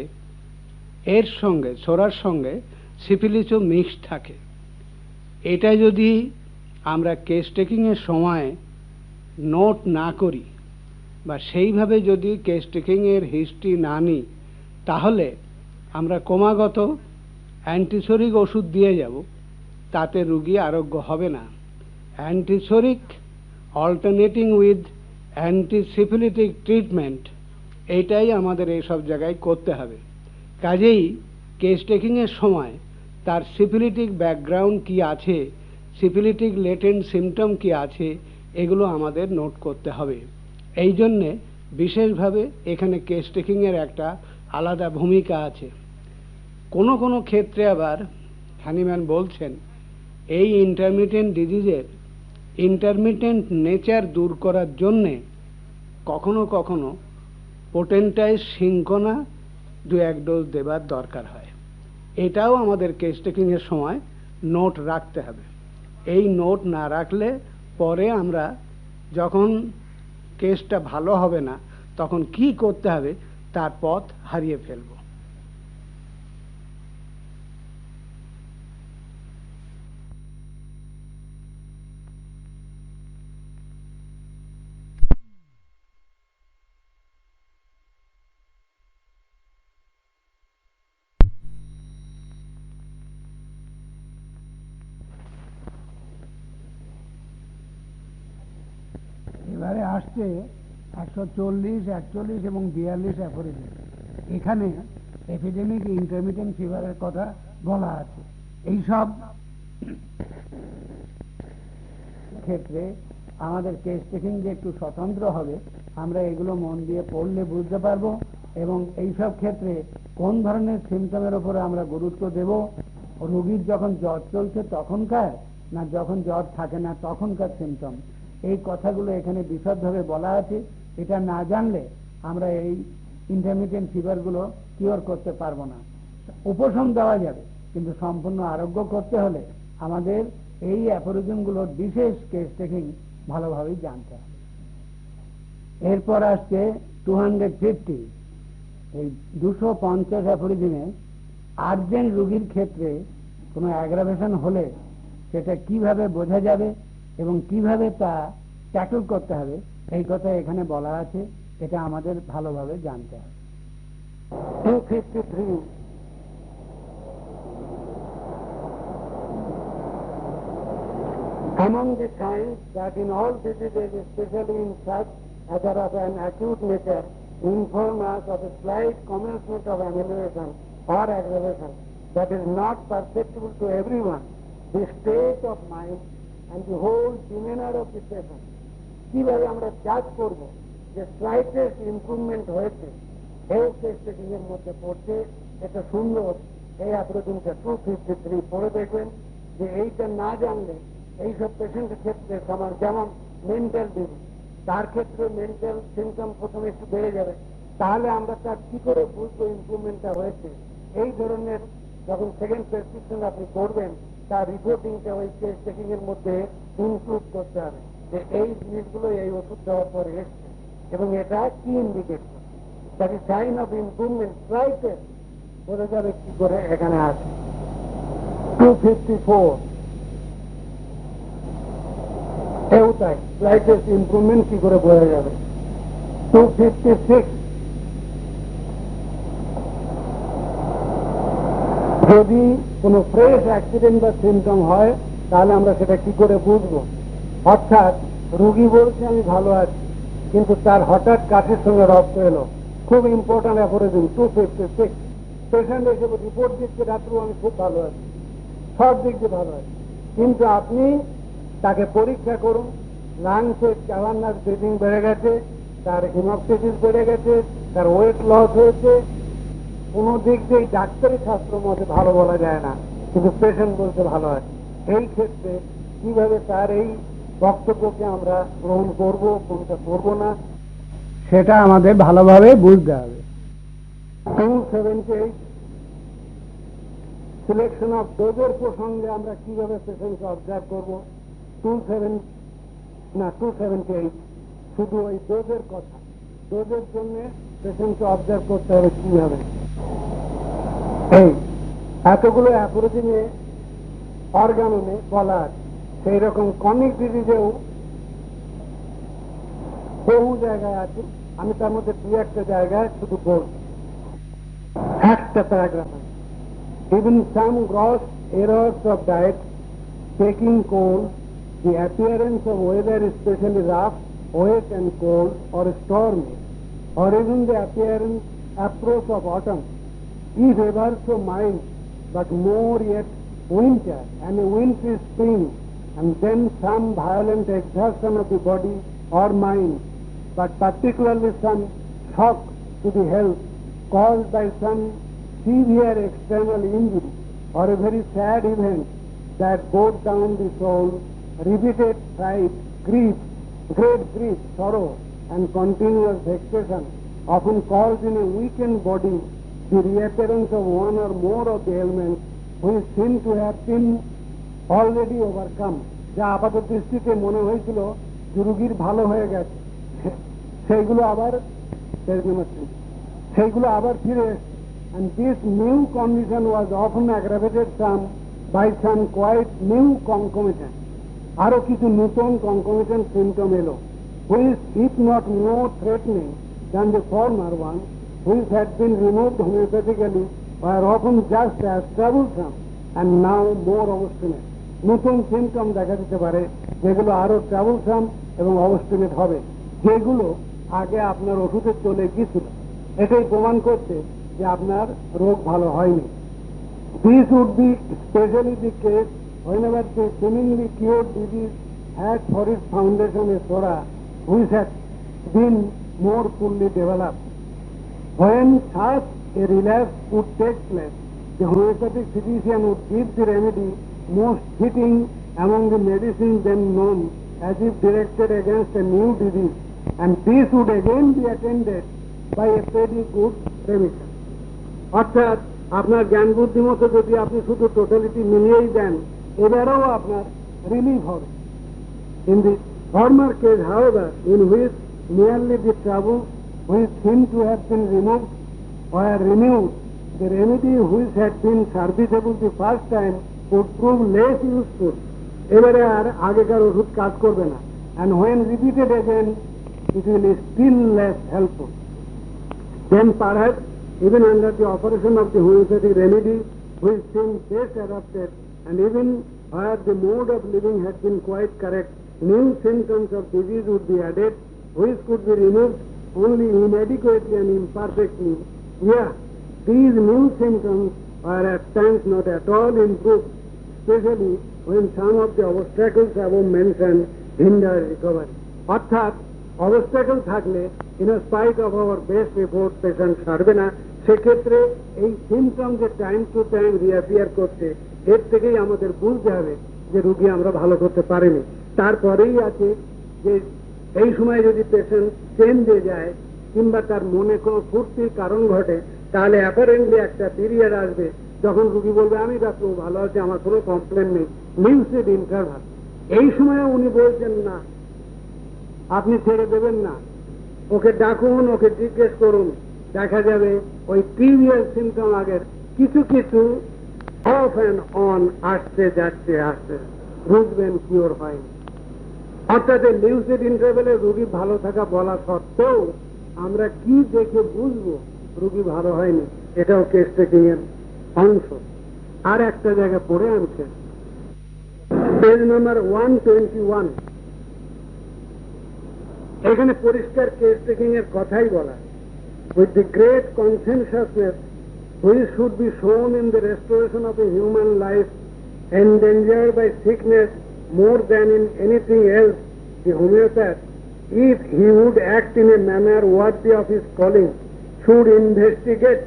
এর সঙ্গে সোরার সঙ্গে সিফিলিসও মিক্স থাকে। এটা যদি আমরা কেস টেকিংয়ের সময় নোট না করি বা সেইভাবে যদি কেস টেকিংয়ের হিস্ট্রি না নিই, তাহলে আমরা ক্রমাগত অ্যান্টিসোরিক ওষুধ দিয়ে যাব, তাতে রুগী আরোগ্য হবে না। Antipsoric alternating with antisyphilitic treatment, এইটাই আমাদের এইসব জায়গায় করতে হবে। কাজেই কেস টেকিংয়ের সময় তার সিফিলিটিক ব্যাকগ্রাউন্ড কি আছে, সিফিলিটিক লেটেন্ট সিমটম কি আছে, এগুলো আমাদের নোট করতে হবে। এই জন্যে বিশেষভাবে এখানে কেস টেকিংয়ের একটা আলাদা ভূমিকা আছে। কোনো কোনো ক্ষেত্রে আবার হ্যানিম্যান বলছেন এই ইন্টারমিটেন্ট ডিজিজের ইন্টারমিটেন্ট নেচার দূর করার জন্যে কখনো কখনো পোটেন্টাইজ সিঙ্কোনা 2-1 ডোজ দেবার দরকার হয়। এটাও আমাদের কেস টেকিংয়ের সময় নোট রাখতে হবে। এই নোট না রাখলে পরে আমরা যখন কেসটা ভালো হবে না তখন কি করতে হবে তার পথ হারিয়ে ফেলব। এবারে আসছে 140, 41 এবং 42 অ্যাফোরিজম। এখানে এপিডেমিক ইন্টারমিটেন্ট ফিভারের কথা বলা আছে। এইসব ক্ষেত্রে আমাদের কেস টেকিং যে একটু স্বতন্ত্র হবে, আমরা এগুলো মন দিয়ে পড়লে বুঝতে পারবো এবং এইসব ক্ষেত্রে কোন ধরনের সিমটমের উপরে আমরা গুরুত্ব দেব, রোগীর যখন জ্বর চলছে তখনকার, না যখন জ্বর থাকে না তখনকার সিমটম, এই কথাগুলো এখানে বিশদভাবে বলা আছে। এটা না জানলে আমরা এই ইন্টারমিটেন্ট ফিভারগুলো কিওর করতে পারবো না। উপশম দেওয়া যাবে, কিন্তু সম্পূর্ণ আরোগ্য করতে হলে আমাদের এই অ্যাফোরিজমগুলোর বিশেষ কেস টেকিং ভালোভাবেই জানতে হবে। এরপর আসছে 250। এই 250 অ্যাফোরিজমে আর্জেন্ট রোগীর ক্ষেত্রে কোনো অ্যাগ্রাভেশন হলে সেটা কিভাবে বোঝা যাবে এবং কিভাবে তা ট্যাকল করতে হবে, এই কথা এখানে বলা আছে। এটা আমাদের ভালোভাবে জানতে হবে। 253 among the signs that in all diseases, especially in such as are of an acute nature, inform us of a slight commencement of amelioration or aggravation that is not perceptible to everyone, the state of mind and the whole demeanor of the patient. কিভাবে আমরা জাজ করব যে slightest improvement হয়েছে, এই case taking এর মধ্যে পড়ছে। এটা সুন্দর। এই অ্যাপ্রোচিংটা 253 পড়ে দেখবেন যে এইটা না জানলে এইসব পেশেন্টের ক্ষেত্রে সমান, যেমন মেন্টাল ডিজিজ, তার ক্ষেত্রে মেন্টাল সিমটম প্রথমে একটু বেড়ে যাবে, তাহলে আমরা তার কি করে বুঝবো ইমপ্রুভমেন্টটা হয়েছে। এই ধরনের যখন সেকেন্ড প্রেসক্রিপশন আপনি করবেন, তার রিপোর্টিংটা ওই কেস টেকিং এর মধ্যে ইনক্লুড করতে হবে যে এই জিনিসগুলো এই ওষুধ দেওয়ার পরে এসছে এবং এটা কি ইন্ডিকেট করে, that is sign of improvement. Slightest বোঝা যাবে কি করে এখানে আছে। 254 এও তাই, স্লাইটেস্ট ইমপ্রুভমেন্ট কি করে বোঝা যাবে। 256 যদি কোনো ফ্রেশ অ্যাক্সিডেন্ট বা সিমটম হয় তাহলে আমরা সেটা কি করে বুঝবো। অর্থাৎ রোগী বলছে আমি ভালো আছি, কিন্তু তার হঠাৎ কাঠের সঙ্গে রক্ত এলো। খুব ইম্পর্টেন্ট অ্যাফোরিজম 256। পেশেন্ট হিসেবে রিপোর্ট দিচ্ছে রাত্রেও আমি খুব ভালো আছি, সব দিক দিয়ে ভালো আছি, কিন্তু আপনি তাকে পরীক্ষা করুন, লাংসের ক্যাভার্নাস ব্রিদিং বেড়ে গেছে, তার হিমোপ্সিস বেড়ে গেছে, তার ওয়েট লস হয়েছে। কোনো দিক দিয়ে ডাক্তারি শাস্ত্র মতে ভালো বলা যায় না, কিন্তু পেশেন্ট বলতে ভালো হয়। এই ক্ষেত্রে কিভাবে তার এই বক্তব্যকে আমরা গ্রহণ করব, কোনটা করবো না, সেটা আমাদের ভালোভাবে বুঝতে হবে। 278 সিলেকশন অফ ডোজের প্রসঙ্গে আমরা কিভাবে পেশেন্টকে অবজার্ভ করবো। 278 শুধু ওই ডোজের কথা, ডোজের জন্য পেশেন্টকে অবজার্ভ করতে হবে কিভাবে। এই এতগুলো অ্যাপ্রোচিংয়ে অর্গাননে বলা আছে। সেই রকম ক্রনিক ডিজিজেও বহু জায়গায় আছে, আমি তার মধ্যে দু একটা জায়গায় শুধু বলব। একটা প্যারাগ্রাফ আছে, even some gross errors of diet, taking cold, the appearance of weather especially rough, wet and cold or stormy, or even the approach of autumn, if ever so mild, but more yet winter and a wintry spring, and then some violent exertion of the body or mind, but particularly some shock to the health caused by some severe external injury or a very sad event that brought down the soul, repeated fright, grief, great grief, sorrow, and continuous vexation often cause in a weakened body the reappearance of one or more of the ailments which seem to have been already overcome. যা আপাত দৃষ্টিতে মনে হয়েছিল যে রোগীর ভালো হয়ে গেছে, সেইগুলো আবার ফিরে এসেছে। And this new condition was often aggravated by some quite new concomitant. আরো কিছু নতুন concomitant symptom এলো, which if not more threatening than the former one, which had been removed homeopathically, were often just as troublesome and now more obstinate. নতুন symptom দেখা দিতে পারে যেগুলো আরো ট্রাবলসাম এবং অবস্টিনেট হবে, যেগুলো আগে আপনার ওষুধে চলে গিয়েছিল। এটাই প্রমাণ করছে যে আপনার রোগ ভালো হয়নি। This would be especially the case whenever the seemingly cured disease had for its foundation a sora which had been more fully developed. When such a relapse would take place, the homeopathic physician would give the remedy most fitting among the medicines then known as if directed against a new disease, and this would again be attended by a pretty good remission. অর্থাৎ আপনার জ্ঞান বুদ্ধি মতো যদি আপনি শুধু totality মিলিয়েই দেন, এবারেও আপনার রিলিফ হবে। In the former case, however, in which merely the trouble which seemed to have been removed were renewed, the remedy which had been serviceable the first time would prove less useful. এবারে আর আগেকার ওষুধ কাজ করবে না, and when repeated again it will be still less helpful. Then perhaps even under the operation of the homeopathic remedy which seemed best adapted, and even where the mode of living had been quite correct, new symptoms of disease would be added which could be removed only inadequately and imperfectly. Yeah, these new symptoms are at times not at all improved, especially when some of the obstacles above mentioned hinder recovery. অর্থাৎ obstacle থাকলে in spite of our best effort patient সারবে না। সেক্ষেত্রে এই symptom যে time to time রিঅ্যাপিয়ার করছে, এর থেকেই আমাদের বুঝতে হবে যে রুগী আমরা ভালো করতে পারিনি। তারপরেই আছে যে এই সময় যদি পেশেন্ট চেঞ্জ হয়ে যায় কিংবা তার মনে কোনো ফুর্তির কারণ ঘটে, তাহলে অ্যাপারেন্টলি একটা পিরিয়ড আসবে যখন রুগী বলবে আমি ডাক্তার ভালো আছে, আমার কোনো কমপ্লেন নেই, লিউসিড ইন্টারভাল। এই সময় উনি বলছেন না, আপনি ছেড়ে দেবেন না, ওকে ডাকুন, ওকে জিজ্ঞেস করুন, দেখা যাবে ওই প্রিভিয়াস সিমটম আগের কিছু কিছু অফ অ্যান্ড অন আসতে যাচ্ছে, বুঝবেন কিওর হয়নি। অর্থাৎ লিউসিড ইন্টারভেলে রুগী ভালো থাকা বলা সত্ত্বেও আমরা কি দেখে বুঝবো রুগী ভালো হয়নি, এটাও কেস টেকিং এর অংশ। আর একটা জায়গায় পড়ে আনছে পেজ নাম্বার 121, এখানে পরিষ্কার কেস টেকিং এর কথাই বলা, with the great conscientiousness which should be shown in the restoration of a human life endangered by sickness more than in anything else, the homeopath, if he would act in a manner worthy of his calling, should investigate,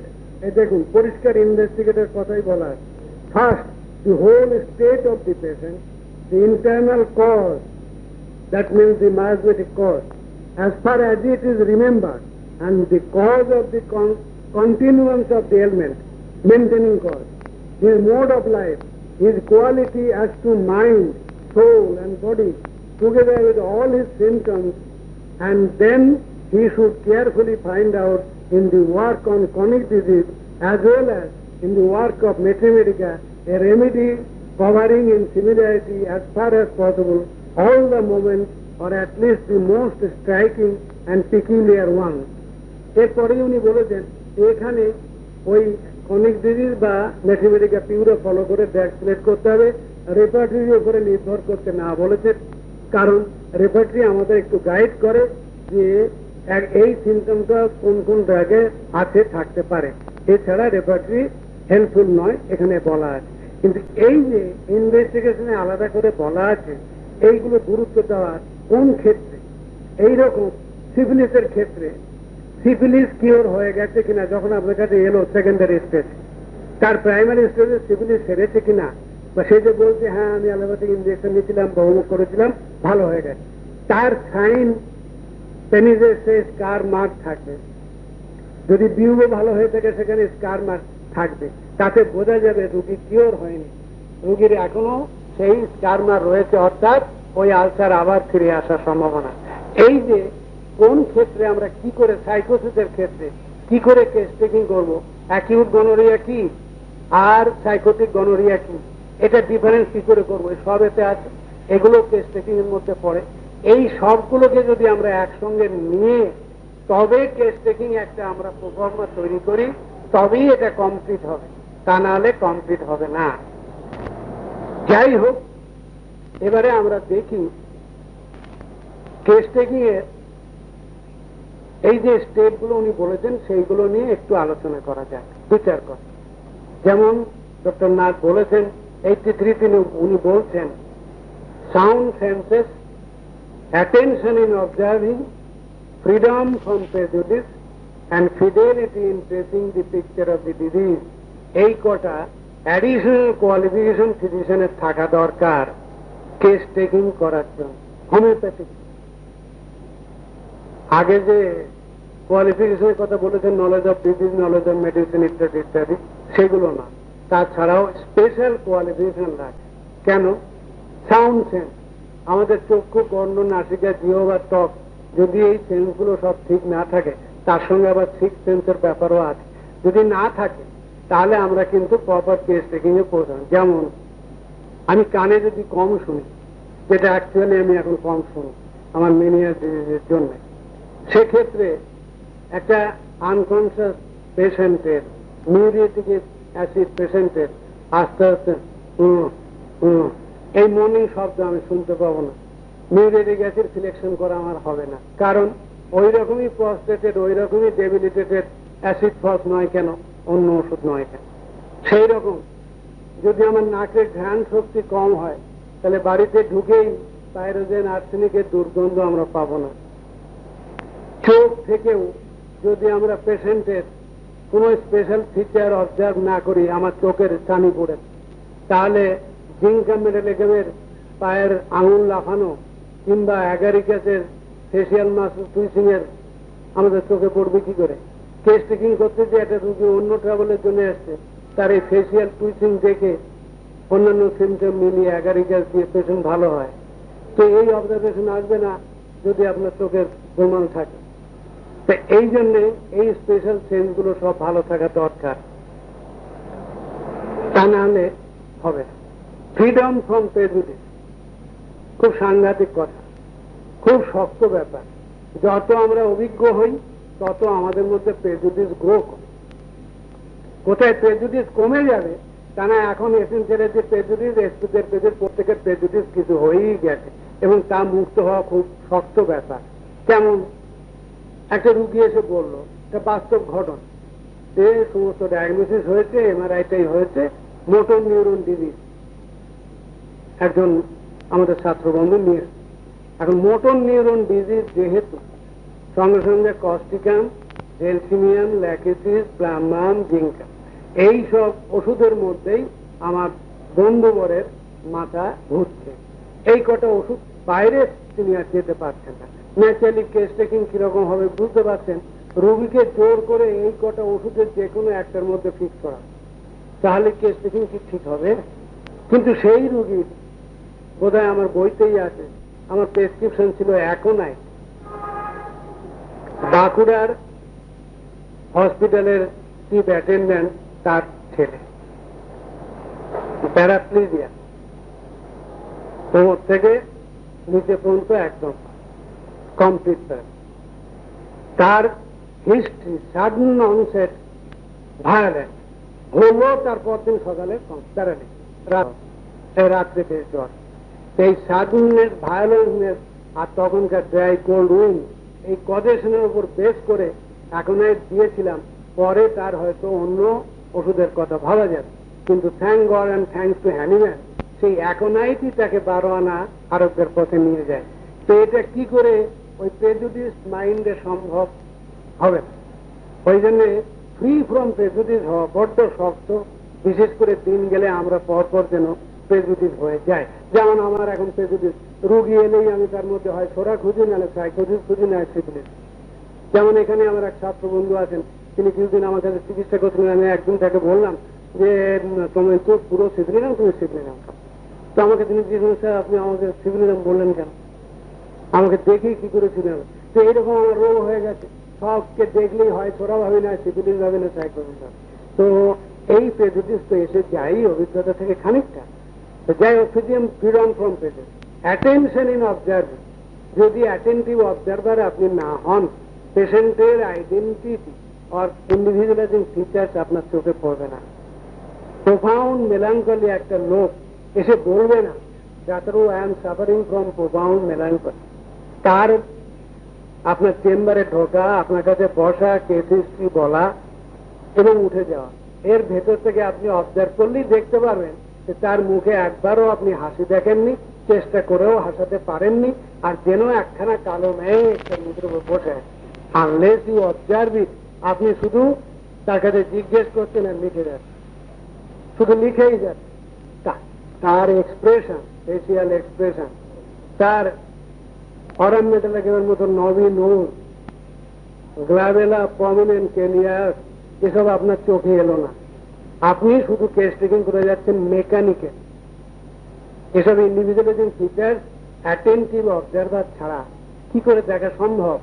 এই দেখুন পরিষ্কার ইনভেস্টিগেটের কথাই বলা, first the whole state of the patient, the internal cause, that means the miasmatic cause, as far as it is remembered, and the cause of the continuance of the ailment, maintaining cause, his mode of life, his quality as to mind, soul and body, together with all his symptoms, and then he should carefully find out in the work on chronic disease as well as in the work of Mathematica a remedy covering in similarity as far as possible all the moments, or at least the most striking and peculiar ones. এরপরে উনি বলেছেন এখানে ওই chronic disease বা Mathematica পিউরো follow করে ড্যাক্সলেট করতে হবে, রেপার্টরির উপরে নির্ভর করতে না বলেছেন, কারণ রেপার্টরি আমাদের একটু গাইড করে যে এই সিমটমটা কোন কোন জায়গায় আছে থাকতে পারে, এছাড়া রেপার্টরি হেল্পফুল নয় এখানে বলা আছে। কিন্তু এই যে ইনভেস্টিগেশনে আলাদা করে বলা আছে, এইগুলো গুরুত্ব দেওয়া কোন ক্ষেত্রে, এইরকম সিফিলিসের ক্ষেত্রে সিফিলিস কিওর হয়ে গেছে কিনা, যখন আপনার কাছে এলো সেকেন্ডারি স্টেজ, তার প্রাইমারি স্টেজে সিফিলিস সেরেছে কিনা, বা সে যে বলছে হ্যাঁ আমি অ্যালোপ্যাথিক ইঞ্জেকশন নিয়েছিলাম বহুমুখ করেছিলাম ভালো হয়ে গেছে, তার সাইন পেনিসে সে স্কার মার্ক থাকবে। যদি বিউবে ভালো হয়ে থাকে সেখানে স্কার মার্ক থাকবে, তাতে বোঝা যাবে রুগী কিওর হয়নি, রুগীর এখনো সেই স্কার মার্ক রয়েছে, অর্থাৎ ওই আলসার আবার ফিরে আসার সম্ভাবনা। এই যে কোন ক্ষেত্রে আমরা কি করে সাইকোসিসের ক্ষেত্রে কি করে কেস টেকিং করবো, অ্যাকিউট গনোরিয়া কি আর সাইকোটিক গনোরিয়া কি, এটা ডিফারেন্স কি করে করবো, সব এতে আছে, এগুলো কেস টেকিং এর মধ্যে পড়ে। এই সবগুলোকে যদি আমরা একসঙ্গে নিয়ে তবে কেস টেকিং একটা আমরা প্রোফর্মা তৈরি করি, তবেই এটা কমপ্লিট হবে, তা না হলে কমপ্লিট হবে না। যাই হোক, এবারে আমরা দেখি কেস টেকিং এর এই যে স্টেপগুলো উনি বলেছেন সেইগুলো নিয়ে একটু আলোচনা করা যায়, বিচার করা। যেমন ডক্টর নাথ বলেছেন 83 তিনি উনি বলছেন sound senses, attention in observing, freedom from prejudice and fidelity in tracing the picture of the disease, এই কটা অ্যাডিশনাল কোয়ালিফিকেশন ফিজিশিয়ানের থাকা দরকার কেস টেকিং করার জন্য। হোমিওপ্যাথিক আগে যে কোয়ালিফিকেশনের কথা বলেছেন, knowledge of disease, knowledge of medicine ইত্যাদি ইত্যাদি, সেগুলো না, তাছাড়াও স্পেশাল কোয়ালিফিকেশন লাগে। কেন? সাউন্ড সেন্স, আমাদের চক্ষু, কর্ণ, নাসিকা, জিহ্বা, ত্বক, যদি এই সেন্সগুলো সব ঠিক না থাকে, তার সঙ্গে আবার সিক্স সেন্সের ব্যাপারও আছে, যদি না থাকে তাহলে আমরা কিন্তু প্রপার কেস টেকিং এ পৌঁছাই। যেমন আমি কানে যদি কম শুনি, যেটা অ্যাকচুয়ালি আমি এখন কম শুনি আমার মেনিয়া ডিজিজের জন্য, সেক্ষেত্রে একটা আনকনসিয়াস পেশেন্টের, মিউরিয়েটিক অ্যাসিড পেশেন্টের আস্তে আস্তে এই মর্নিং শব্দ আমি শুনতে পাবো না, মিউরিয়েটিক অ্যাসিড সিলেকশন করা আমার হবে না, কারণ ওই রকমই প্রস্টেটেড, ওই রকমই ডেবিলিটেটেড অ্যাসিড ফস নয় কেন, অন্য ওষুধ নয় কেন। সেই রকম যদি আমার নাকের ঘ্রাণ শক্তি কম হয়, তাহলে বাড়িতে ঢুকেই পাইরোজেন, আর্সেনিকের দুর্গন্ধ আমরা পাবো না। চোখ থেকেও যদি আমরা পেশেন্টের কোন স্পেশাল ফিচার অবজার্ভ না করি, আমার চোখের চানি পড়ে, তাহলে জিঙ্কা মেডেলেগমের পায়ের আঙুল লাফানো কিংবা অ্যাগারিকাসের ফেসিয়াল মাসল টুইসিং এর আমাদের চোখে পড়বে কি করে? কেস টেকিং করতে যে একটা রুগী অন্য ট্রাভেলের জন্য আসছে, তার এই ফেসিয়াল টুইসিং দেখে অন্যান্য সিমটম মিলিয়ে অ্যাগারিকাস দিয়ে পেশেন্ট ভালো হয়, তো এই অবজারভেশন আসবে না যদি আপনার চোখের প্রমাণ থাকে। তো এই জন্যে এই স্পেশাল সেন্সগুলো সব ভালো থাকা দরকার, তা না হলে হবে। ফ্রিডম ফ্রম প্রেজুডিস খুব সাংঘাতিক কথা, খুব শক্ত ব্যাপার। যত আমরা অভিজ্ঞ হই তত আমাদের মধ্যে প্রেজুডিস গ্রো করে। কোথায় প্রেজুডিস কমে যাবে তা না, এখন এসেন্সিয়ালের যে প্রেজুডিস, এসপিদের পেজের প্রত্যেকের প্রেজুডিস কিছু হয়েই গেছে এবং তা মুক্ত হওয়া খুব শক্ত ব্যাপার। যেমন একটা রুগী এসে বলল, এটা বাস্তব ঘটনা, যে সমস্ত ডায়াগনোসিস হয়েছে, এমআরআইটাই হয়েছে, মোটর নিউরন ডিজিজ। একজন আমাদের ছাত্রবন্ধু নিয়ে, এখন মোটর নিউরন ডিজিজ যেহেতু সঙ্গে সঙ্গে কস্টিকাম, ডেলসিমিয়াম, ল্যাকেসিস, প্লামাম, জিঙ্কা, এই সব ওষুধের মধ্যেই আমার বন্ধুবরের মাথা ঘুরছে। এই কটা ওষুধ বাইরে তিনি আর যেতে পারছেন না। ন্যাচারালি কেস টেকিং কিরকম হবে বুঝতে পারছেন, রোগীকে জোর করে এই কটা ওষুধের যে কোনো একটার মধ্যে ফিক্স করা, তাহলে কেস টেকিং কি ঠিক হবে? কিন্তু সেই রোগীর বোধহয় আমার বইতেই আছে, আমার প্রেসক্রিপশন ছিল অ্যাকোনাইট, বাঁকুড়ার হসপিটালের চিফ অ্যাটেন্ডেন্ট, তার ছেলে প্যারাপ্লিজিয়া, কোমর থেকে নিচে পর্যন্ত একদম কমপ্লিট। তার হিস্ট্রি সাডেন অনসেট ভায়োলেন্স হলো, তারপর দিন সকালে রাত্রে বেশ জ্বর। এই সাডেননেস, ভায়োলেন্সনেস আর তখনকার ড্রাই কোল্ড উইন্ড, এই কজেশনের উপর বেস করে অ্যাকোনাইট দিয়েছিলাম। পরে তার হয়তো অন্য ওষুধের কথা ভাবা যাবে, কিন্তু thank god and thanks to Hahnemann, সেই অ্যাকোনাইটই তাকে 12 আনা আরোগ্যের পথে নিয়ে যায়। তো এটা কি করে ওই প্রেজুডিস মাইন্ডে সম্ভব হবে না। ওই জন্য ফ্রি ফ্রম প্রেজুডিস হওয়া বড্ড শক্ত, বিশেষ করে দিন গেলে আমরা পরপর যেন প্রেজুডিস হয়ে যায়। যেমন আমার এখন প্রেজুডিস, রুগী এলেই আমি তার মধ্যে হয় ছোড়া খুঁজি, নাহলে সাইকোসিস খুঁজি, না সিফিলিস। যেমন এখানে আমার এক ছাত্র বন্ধু আছেন, তিনি কিছুদিন আমার কাছে চিকিৎসা করছিলেন। আমি একদিন তাকে বললাম যে তুমি তো পুরো সিফিলিনাম, তুমি সিফিলিনাম খাও। তো আমাকে তিনি জিজ্ঞেস, স্যার আপনি আমাকে সিফিলিনাম বললেন কেন? আমাকে দেখেই কি করে সিফিলিনাম? তো এইরকম আমার রোগ হয়ে গেছে, সবকে দেখলেই হয় ছোড়া ভাবি, না সিফিলিস ভাবি, না সাইকোসিস ভাবি। তো এই প্রেজুডিস তো এসে যাই অভিজ্ঞতা থেকে খানিকটা। তো যাই হোক, freedom from prejudice, attention in observing. যদি অ্যাটেন্টিভ অবজারভার আপনি না হন, পেশেন্টের আইডেন্টিটি আর ইন্ডিভিজুয়ালাইজিং ফিচার্স আপনার চোখে পড়বে না। প্রোফাউন্ড মেলাঙ্কলি একটা লোক এসে বলবে না, ডাক্তারবাবু I am suffering from profound melancholy. তার আপনার চেম্বারে ঢোকা, আপনার কাছে বসা, কেস হিস্ট্রি বলা এবং উঠে যাওয়া, এর ভেতর থেকে আপনি অবজার্ভ করলেই দেখতে পারবেন যে তার মুখে একবারও আপনি হাসি দেখেননি, চেষ্টা করেও হাসাতে পারেননি, আর যেন একখানা কালো মেয়ে একটা মুখের উপর বসে। আনলেস ইউ অবজার্ভ ইট, আপনি শুধু তার কাছে জিজ্ঞেস করছেন আর লিখে যাচ্ছেন, শুধু লিখেই যাচ্ছেন। তার এক্সপ্রেশন, ফেসিয়াল এক্সপ্রেশন, তার অরাম মেটালাকের মতো নবী নূর, গ্লাভেলা, প্রমিনেন্ট কেলিয়াস, এসব আপনার চোখে এলো না। আপনি শুধু কেস টেকিং করে যাচ্ছেন মেকানিক্যাল। এসব ইন্ডিভিজুয়ালিজিং ফিচার্স অ্যাটেন্টিভ অবজারভার ছাড়া কি করে দেখা সম্ভব?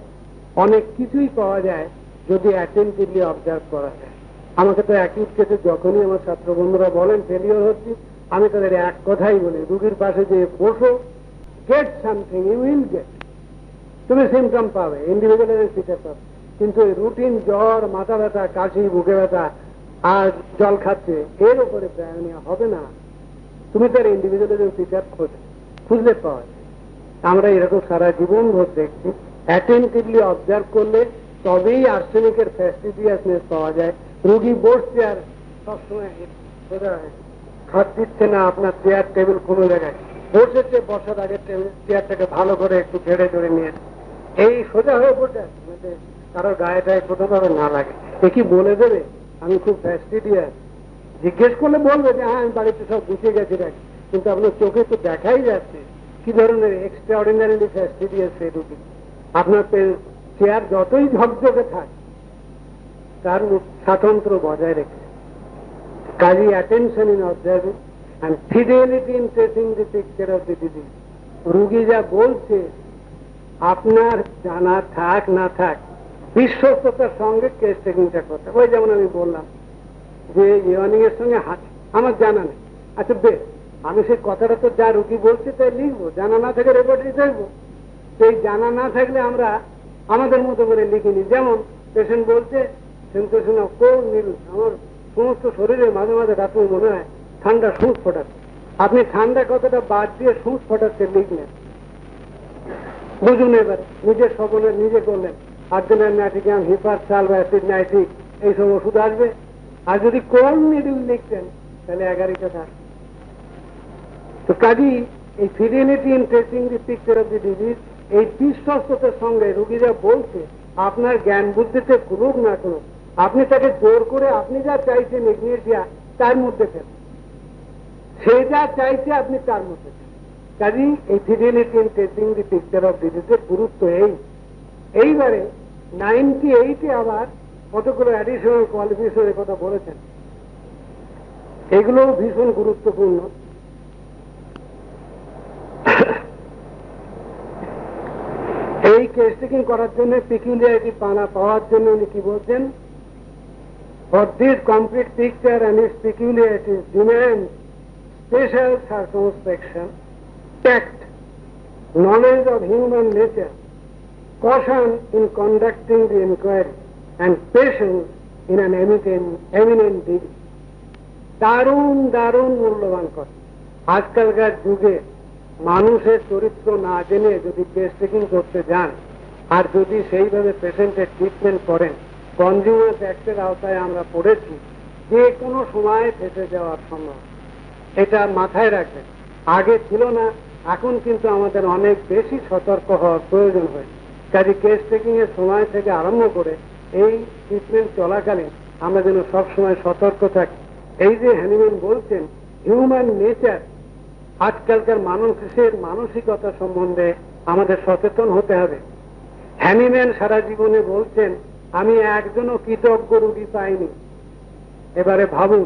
অনেক কিছুই পাওয়া যায় যদি অ্যাটেন্টিভলি অবজার্ভ করা যায়। আমাকে তো অ্যাকিউট কেসে যখনই আমার ছাত্র বন্ধুরা বলেন ফেলিওর হচ্ছি, আমি তাদের এক কথাই বলি, রুগীর পাশে যে বসো, get something, you will get. তুমি সিমটম পাবে, ইন্ডিভিজুয়াল ফিচার পাবে, কিন্তু রুটিন জ্বর, মাথা ব্যথা, কাশি, বুকে ব্যথা আর জল খাচ্ছে, এর উপরে প্রায় নেওয়া হবে না। তুমি তার ইন্ডিভিজুয়াল ফিচার খুঁজলে পাওয়া যায়। আমরা এরকম সারা জীবন ভোর দেখছি। অ্যাটেন্টিভলি অবজার্ভ করলে তবেই আর্সেনিকের ফ্যাস্টিডিয়াসনেস পাওয়া যায়। রুগী বসছে আর সবসময় হাত দিচ্ছে না আপনার চেয়ার টেবিল কোনো জায়গায়, বসেছে, বসার আগে চেয়ারটাকে ভালো করে একটু ঝেড়ে ঝেড়ে নিয়ে এই সোজা হয়ে পড়ছে, কারো গায়েটায় কোথাও না লাগে। এ কি বলে দেবে আমি খুব ফ্যাস্টিডিয়াস? জিজ্ঞেস করলে বলবে যে হ্যাঁ আমি বাড়িতে সব গুছিয়ে গেছি দেখ, কিন্তু আপনার চোখে তো দেখাই যাচ্ছে কি ধরনের এক্সট্রা অর্ডিনারিলি ফ্যাস্টিডিয়াস সেই রুগী। আপনার চেয়ার যতই ঝকঝকে থাক, তার স্বাতন্ত্র বজায় রেখে কাজী attention in observing and fidelity in tracing the picture of the disease. রুগী যা বলছে আপনার জানা থাক না থাক, বিশ্বস্ততার সঙ্গে কেস টেকিংটা করতে। ওই যেমন আমি বললাম যে ইয়নিং এর সঙ্গে হাত, আমার জানা নেই, আচ্ছা বেশ, আমি সেই কথাটা তো যা রুগী বলছে তাই লিখবো, জানা না থাকে রেকর্ডই দেখবো। সেই জানা না থাকলে আমরা আমাদের মতো করে লিখিনি। যেমন পেশেন্ট বলছে সেন্সেশন অফ কোল্ড নীল, আমার সমস্ত শরীরে মাঝে মাঝে রাত্রে মনে হয় ঠান্ডা সুঁচ ফোটাচ্ছে। আপনি ঠান্ডা কথাটা বাদ দিয়ে সুঁচ ফোটাচ্ছে লিখলেন, বুঝুন এবার নিজের স্বপনে নিজে করলেন। আর্জেনাল ন্যাটিকাম, হিপার সাল বা অ্যাসিড নাইট্রিক এইসব ওষুধ আসবে। আর যদি কোল্ড নিডল লিখতেন তাহলে 11টা থাক। তো কাজী এই fidelity in tracing the picture of the disease, এই বিশ্বস্ততার সঙ্গে রুগী যা বলছে আপনার জ্ঞান বুদ্ধিতে করুক না করুক, আপনি তাকে জোর করে আপনি যা চাইছেন ইগনেশিয়া তার মধ্যে ফেলেন, সে যা চাইছে আপনি তার মধ্যে ফেলেন। কাজী এই fidelity in tracing the picture of ডিজিজের গুরুত্ব এইবারে 98-এ আবার কতগুলো অ্যাডিশনাল কোয়ালিফিকেশনের কথা বলেছেন, এগুলো ভীষণ গুরুত্বপূর্ণ। এই কেস টেকিং করার জন্য পিকুলিয়ারিটি পাওয়ার জন্য উনি কি বলছেন, for this complete picture and its peculiarities demand special circumspection, tact, knowledge of human nature, caution in conducting the inquiry, and patience in an eminent degree. দারুণ দারুণ মূল্যবান কথা। আজকালকার যুগে মানুষের চরিত্র না জেনে যদি কেস টেকিং করতে যান আর যদি সেইভাবে পেশেন্টের ট্রিটমেন্ট করেন, কনজিউমার অ্যাক্টের আওতায় আমরা পড়েছি, যে কোনো সময় ফেসে যাওয়ার সম্ভব। এটা মাথায় রাখবেন। আগে ছিল না, এখন কিন্তু আমাদের অনেক বেশি সতর্ক হওয়ার প্রয়োজন হয়। কাজে কেস টেকিং এর সময় থেকে আরম্ভ করে এই ট্রিটমেন্ট চলাকালীন আমরা যেন সবসময় সতর্ক থাকি। এই যে হ্যানিম্যান বলছেন হিউম্যান নেচার, আজকালকার মানুষের মানসিকতা সম্বন্ধে আমাদের সচেতন হতে হবে। হ্যানিম্যান সারা জীবনে বলছেন, আমি একজনও কৃতজ্ঞ রোগী পাইনি। এবারে ভাবুন,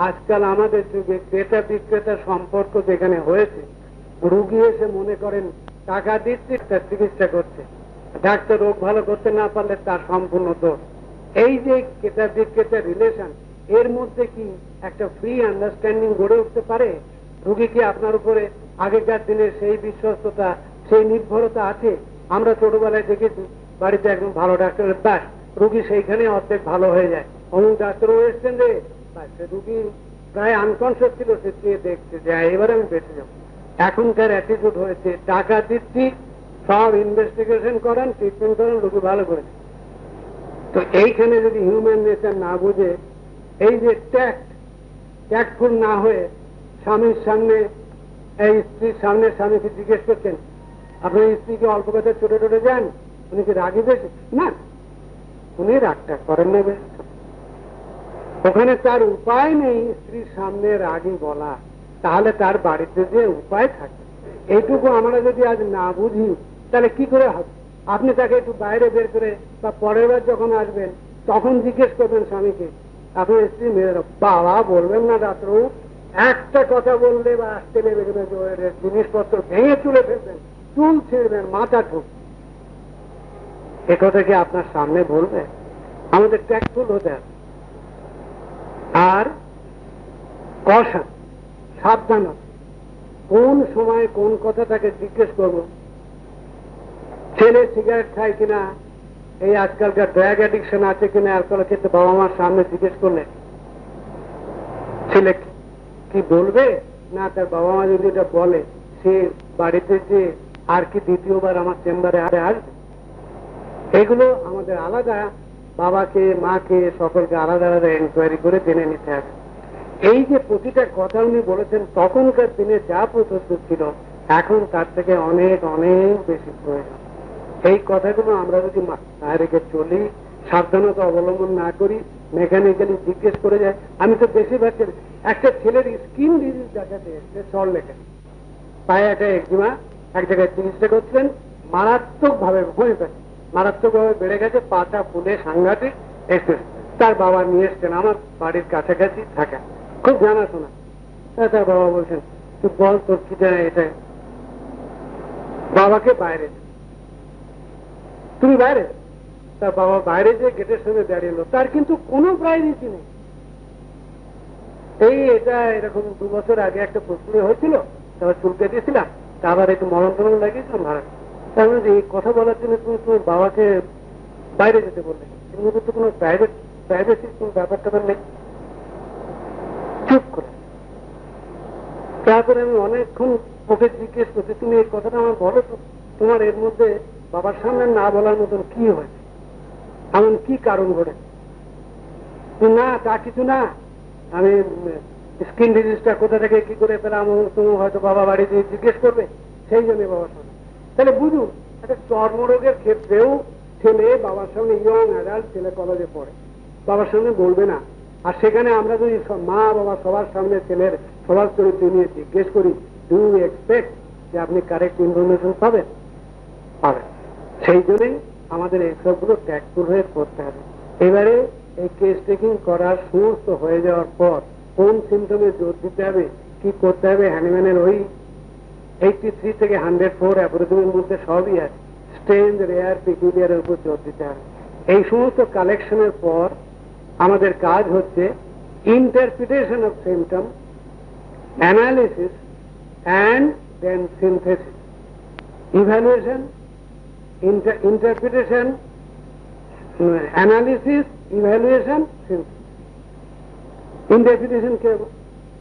আজকাল আমাদের যুগে ক্রেতা বিক্রেতার সম্পর্ক যেখানে হয়েছে, রুগী এসে মনে করেন টাকা দিচ্ছে, তার চিকিৎসা করছে, ডাক্তার রোগ ভালো করতে না পারলে তার সম্পূর্ণ দোষ। এই যে ক্রেতা বিক্রেতার রিলেশন, এর মধ্যে কি একটা ফ্রি আন্ডারস্ট্যান্ডিং গড়ে উঠতে পারে? রুগী কি আপনার উপরে আগেকার দিনে সেই বিশ্বস্ততা, সেই নির্ভরতা আছে? আমরা ছোটবেলায় দেখেছি, বাড়িতে একদম ভালো ডাক্তারের ব্যাস, রুগী সেইখানে অর্ধেক ভালো হয়ে যায়। অমুক ডাক্তারও এসছেন রে, রুগী প্রায় আনকনসিয়াস ছিল, সে চেয়ে দেখছে যে এবারে আমি বেঁচে যাবো। এখনকার অ্যাটিটিউড হয়েছে, টাকা দিচ্ছি, সব ইনভেস্টিগেশন করেন, ট্রিটমেন্ট করেন, রুগী ভালো করে। তো এইখানে যদি হিউম্যান নেচার না বুঝে, এই যে ট্যাক্টফুল না হয়ে স্বামীর সামনে, এই স্ত্রীর সামনে স্বামীকে জিজ্ঞেস করছেন, আপনার স্ত্রীকে অল্প কথা ছোট ছোট যান, উনি কি রাগি বেশি? না, উনি রাগটা করেন না বেশ। ওখানে তার উপায় নেই স্ত্রীর সামনে রাগি বলা, তাহলে তার বাড়িতে যে উপায় থাকে, এইটুকু আমরা যদি আজ না বুঝি তাহলে কি করে হবে? আপনি তাকে একটু বাইরে বের করে বা পরের বার যখন আসবেন তখন জিজ্ঞেস করবেন স্বামীকে, আপনার স্ত্রী মেয়েরা, বাবা বলবেন না ডাক্তারবাবু, একটা কথা বললে বা আসতে নেবে জিনিসপত্র ভেঙে তুলে ফেলবেন, চুল ছিঁড়বেন, মাথা ঠুক, এ কথা কি আপনার সামনে বলবে? আমাদের ট্যাক্টফুল হতে হবে। আর কষা, সাবধানতা, কোন সময় কোন কথা তাকে জিজ্ঞেস করব। ছেলে সিগারেট খায় কিনা, এই আজকালকার ড্রাগ অ্যাডিকশন আছে কিনা অ্যালকোহলের ক্ষেত্রে, বাবা মার সামনে জিজ্ঞেস করলে ছেলে কি বলবে? না, তার বাবা মা যদি এটা বলে, সে বাড়িতে যে আর কি দ্বিতীয়বার আমার চেম্বারে আসবে? এগুলো আমাদের আলাদা, বাবাকে মাকে সকলকে আলাদা আলাদা এনকোয়ারি করে জেনে নিতে হবে। এই যে প্রতিটা কথা উনি বলেছেন, তখনকার দিনে যা প্রস্তুত ছিল, এখন তার থেকে অনেক অনেক বেশি প্রয়োজন। এই কথাগুলো আমরা যদি মাথায় রেখে চলি, সাবধানতা অবলম্বন না করি, মেকানিক্যালি জিজ্ঞেস করে যায়। আমি তো বেশিরভাগ একটা ছেলের স্কিন ডিজিজ দেখাতে এসছে সল্টলেকে, পায়ে একটা একজিমা, এক জায়গায় চিকিৎসা করছিলেন, মারাত্মক ভাবে বেড়ে গেছে, পাটা ফুলে সাংঘাতিক। তার বাবা নিয়ে এসছেন, আমার বাড়ির কাছাকাছি থাকা, খুব জানাশোনা। তার বাবা বলছেন, তুই বল তোর কি জানা এটা। বাবাকে বাইরে, তুমি বাইরে। তার বাবা বাইরে যে গেটের সামনে দাঁড়িয়ে, তার কিন্তু কোনো প্রাইভেসি নেই। এটা এরকম 2 বছর আগে একটা প্রশ্ন হয়েছিল, তারপর চুল কেটেছিলাম, আবার একটু মরণ টরণ লাগিয়েছিলাম ভাড়া। তার মানে এই কথা বলার জন্য তুমি তোমার বাবাকে বাইরে যেতে বললে, কিন্তু তো কোনো প্রাইভেসি কোনো ব্যাপার ট্যাপার নেই। চুপ করে। তারপরে আমি অনেকক্ষণ ওকে জিজ্ঞেস করছি, তুমি এই কথাটা আমার বলো তো, তোমার এর মধ্যে বাবার সামনে না বলার মতন কি হয়েছে, এমন কি কারণ ঘটে? না, তা কিছু না, আমি স্কিন ডিজিজটা কোথা থেকে কি করে পেলাম, তুমি হয়তো বাবা বাড়িতে জিজ্ঞেস করবে, সেই জন্য বাবার সামনে। তাহলে বুঝুন, একটা চর্মরোগের ক্ষেত্রেও ছেলে বাবার সামনে, ইয়ং অ্যাডাল্ট ছেলে কলেজে পড়ে, বাবার সামনে বলবে না। আর সেখানে আমরা যদি মা বাবা সবার সামনে ছেলের সবার চরিত্র নিয়ে জিজ্ঞেস করি, ডু ইউ এক্সপেক্ট যে আপনি কারেক্ট ইনফরমেশন পাবেন? সেই জন্যই আমাদের এইসবগুলো ট্যাক্টফুল হয়ে করতে হবে। এবারে এই কেস টেকিং করার সমস্ত হয়ে যাওয়ার পর কোন সিমটমে জোর দিতে হবে, কি করতে হবে, হ্যানিম্যানের ওই 83 থেকে 104 অ্যালগরিদমের মধ্যে সবই আছে। স্ট্রেঞ্জ, রেয়ার, পিকুলিয়ারের উপর জোর দিতে হবে। এই সমস্ত কালেকশনের পর আমাদের কাজ হচ্ছে interpretation of symptom, analysis and then synthesis. Evaluation, interpretation, analysis, evaluation, synthesis. Interpretation কে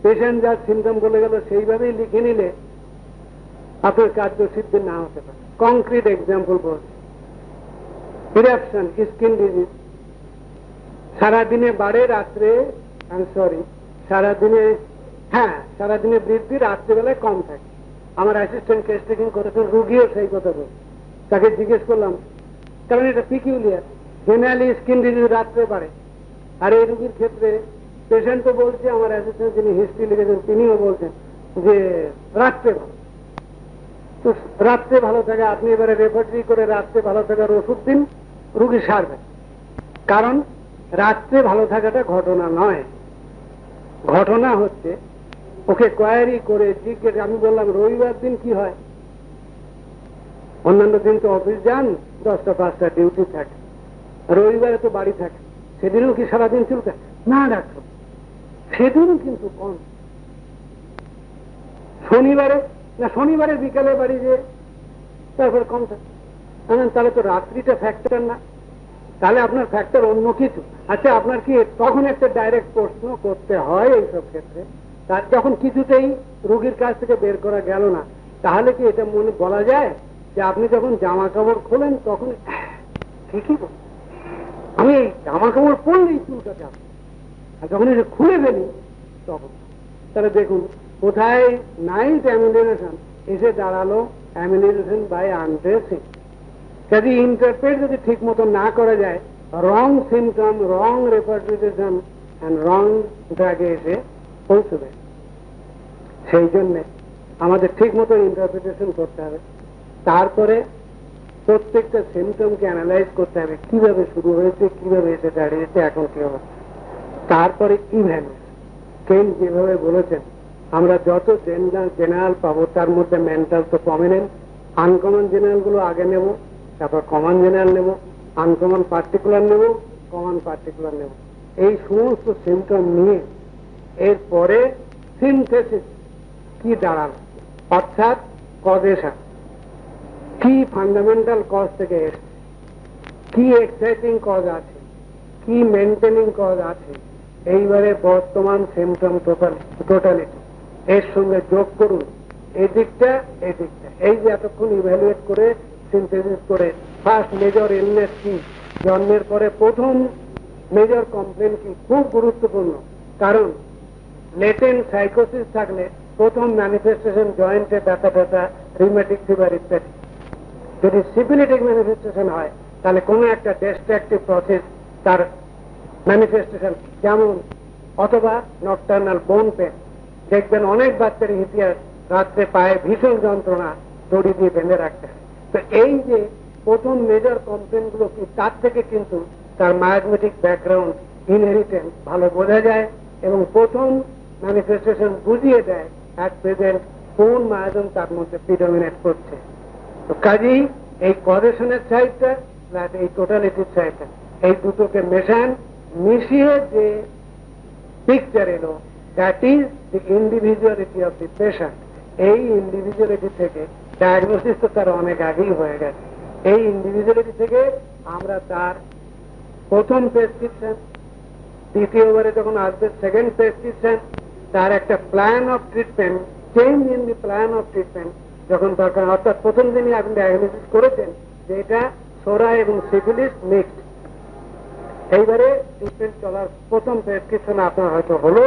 পেশেন্ট যার সিমটম বলে গেল সেইভাবেই লিখে নিলে আপনার কার্যসিদ্ধি না হতে পারে। কংক্রিট এক্সাম্পল বলছি, ইরাপশন, স্কিন ডিজিজ, সারাদিনে বাড়ে, রাত্রে সারাদিনে বৃদ্ধি, রাত্রিবেলায় কম থাকে। আমার অ্যাসিস্ট্যান্ট কেস টেকিং করেছেন, রুগীও সেই কথা বলছে। তাকে জিজ্ঞেস করলাম, কারণ এটা পিকিউলিয়ার, জেনারেলি স্কিন ডিজিজ রাত্রে বাড়ে। আর এই রুগীর ক্ষেত্রে পেশেন্ট তো বলছে, আমার অ্যাসিস্ট্যান্ট যিনি হিস্ট্রি লিখেছেন তিনিও বলছেন যে রাত্রে ভালো, তো রাত্রে ভালো থাকে, আপনি এবারে রেপার্টরি করে রাত্রে ভালো থাকার ওষুধ দিন, রুগী সারবে। কারণ রাত্রে ভালো থাকাটা ঘটনা নয়, ঘটনা হচ্ছে ওকে কোয়ারি করে জিজ্ঞেস। আমি বললাম রবিবার দিন কি হয়, অন্যান্য দিন তো অফিস যান, 10টা 5টা ডিউটি থাকে, রবিবারে তো বাড়ি থাকে, সেদিনও কি সারাদিন চলবে? না ডাক্তার, সেদিনও কিন্তু কম। শনিবারে না, শনিবারে বিকালে বাড়ি যে তারপরে কম থাকে। তাহলে তো রাত্রিটা ফ্যাক্টর না, তাহলে আপনার ফ্যাক্টর অন্য কিছু। আচ্ছা, আপনার কি তখন একটা ডাইরেক্ট প্রশ্ন করতে হয় এইসব ক্ষেত্রে, তার যখন কিছুতেই রোগীর কাছ থেকে বের করা গেল না, তাহলে কি এটা মনে বলা যায় যে আপনি যখন জামা কাপড় খোলেন তখন ঠিকই বল, আমি এই জামা কাপড় পরলেই চুলটা যাব, আর যখন এটা খুলে ফেলি তখন। তাহলে দেখুন কোথায় নাইট অ্যামিলিনেশন এসে দাঁড়ালো অ্যামিলিনেশন বাই আনড্রেসিং। যদি ইন্টারপ্রেট যদি ঠিক মতো না করা যায়, রং সিমটম, রং রেপার্টিশন অ্যান্ড রং ড্রাগে এসে পৌঁছবে। সেই জন্যে আমাদের ঠিক মতো ইন্টারপ্রিটেশন করতে হবে, তারপরে প্রত্যেকটা সিমটমকে অ্যানালাইজ করতে হবে, কিভাবে শুরু হয়েছে, কিভাবে এসে দাঁড়িয়েছে, এখন কি হবে। তারপরে ইভ্যালুয়েশন। কেন যেভাবে বলেছেন, আমরা যত জেনারেল পাবো তার মধ্যে মেন্টাল তো প্রমিনেন্ট, আনকমন জেনারেল গুলো আগে নেব, তারপর কমন জেনারেল নেব, আনকমন পার্টিকুলার নেব, কমন পার্টিকুলার নেব। এই সমস্ত সিমটম নিয়ে এরপরে সিনথেসিস কি দাঁড়ালো, অর্থাৎ কজেশন কি ফান্ডামেন্টাল কজ থেকে এসছে, কি এক্সাইটিং কজ আছে, কি মেনটেনিং কজ আছে। এইবারে বর্তমান সিমটম টোটালিটি এর সঙ্গে যোগ করুন এদিকটা এদিকটা। এই যে এতক্ষণ ইভ্যালুয়েট করে সিনথেসিস করে ফার্স্ট মেজর ইলনেস কি, জন্মের পরে প্রথম মেজর কমপ্লেন কি, খুব গুরুত্বপূর্ণ। কারণ লেটেন্ট সাইকোসিস থাকলে প্রথম ম্যানিফেস্টেশন জয়েন্টে ব্যথা ব্যথা, রিউমেটিক ফিভার ইত্যাদি। যদি সিফিলিটিক ম্যানিফেস্টেশন হয় তাহলে কোনো একটা ডিস্ট্রাকটিভ প্রসেস তার ম্যানিফেস্টেশন, যেমন অথবা নকটার্নাল বোন পেন। দেখবেন অনেক বাচ্চার ইতিহাস রাত্রে পায়ে ভীষণ যন্ত্রণা, দড়ি দিয়ে বেঁধে রাখতে হয়। তো এই যে প্রথম মেজর কমপ্লেন গুলো কি, তার থেকে কিন্তু তার মায়োমেটিক ব্যাকগ্রাউন্ড, ইনহেরিটেন্স ভালো বোঝা যায় এবং প্রথম ম্যানিফেস্টেশন বুঝিয়ে দেয় অ্যাট প্রেজেন্ট কোন মায়োজম তার মধ্যে প্রিডমিনেট করছে। তো কাজেই এই কজেশনের সাইডটা প্লাস এই টোটালিটির সাইডটা, এই দুটোকে মেশান, মিশিয়ে যে পিকচার এলো, that is the individuality of the patient. এই ইন্ডিভিজুয়ালিটি থেকে ডায়াগনোসিস তো তার অনেক আগেই হয়ে গেছে। এই ইন্ডিভিজুয়ালিটি থেকে আমরা তার প্রথম প্রেসক্রিপশন, দ্বিতীয়বারে যখন আসবে সেকেন্ড প্রেসক্রিপশন, তার একটা plan of treatment, change in the plan of treatment যখন দরকার। অর্থাৎ প্রথম দিনই আপনি ডায়াগনোসিস করেছেন যে এটা সোরা এবং সিফিলিস মিক্সড, এইবারে ট্রিটমেন্ট চলার প্রথম প্রেসক্রিপশন আপনার হয়তো হলো,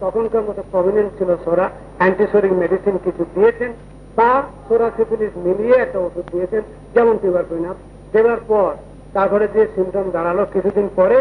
তখনকার মতো প্রমিনেন্ট ছিল সোরা, অ্যান্টিসোরিক মেডিসিন কিছু দিয়েছেন বা সোরা সিফিলিস মিলিয়ে একটা ওষুধ দিয়েছেন যেমন টিউবারকুইনাস। দেওয়ার পর তারপরে যে সিমটম দাঁড়ালো কিছুদিন পরে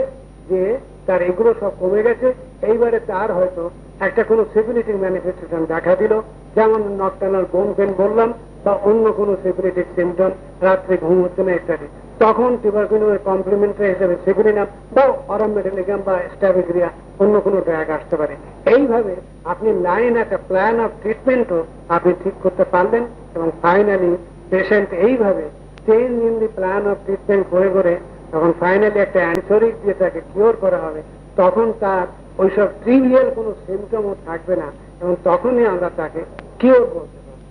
যে তার এগুলো সব কমে গেছে, এইবারে তার হয়তো একটা কোনো সিফিলিটিক ম্যানিফেস্টেশন দেখা দিল, যেমন নকটার্নাল বোন পেন বললাম, বা অন্য কোনো সিফিলিটিক সিমটম, রাত্রে ঘুম হচ্ছে না ইত্যাদি। তখন টিউবারকুইনাসের কমপ্লিমেন্টারি হিসেবে সিফিলিনাম বা অরামেটালিগাম বা স্ট্যাভিগ্রিয়া অন্য কোনো ড্রাগ আসতে পারে। এইভাবে আপনি লাইন একটা প্ল্যান অফ ট্রিটমেন্টও আপনি ঠিক করতে পারলেন এবং ফাইনালি পেশেন্ট এইভাবে change in the plan of treatment করে করে তখন ফাইনালি একটা অ্যান্টিসোরিক দিয়ে তাকে কিওর করা হবে, তখন তার ওইসব ট্রিভিয়াল কোনো সিমটমও থাকবে না এবং তখনই আমরা তাকে কিওর বলতে পারবো।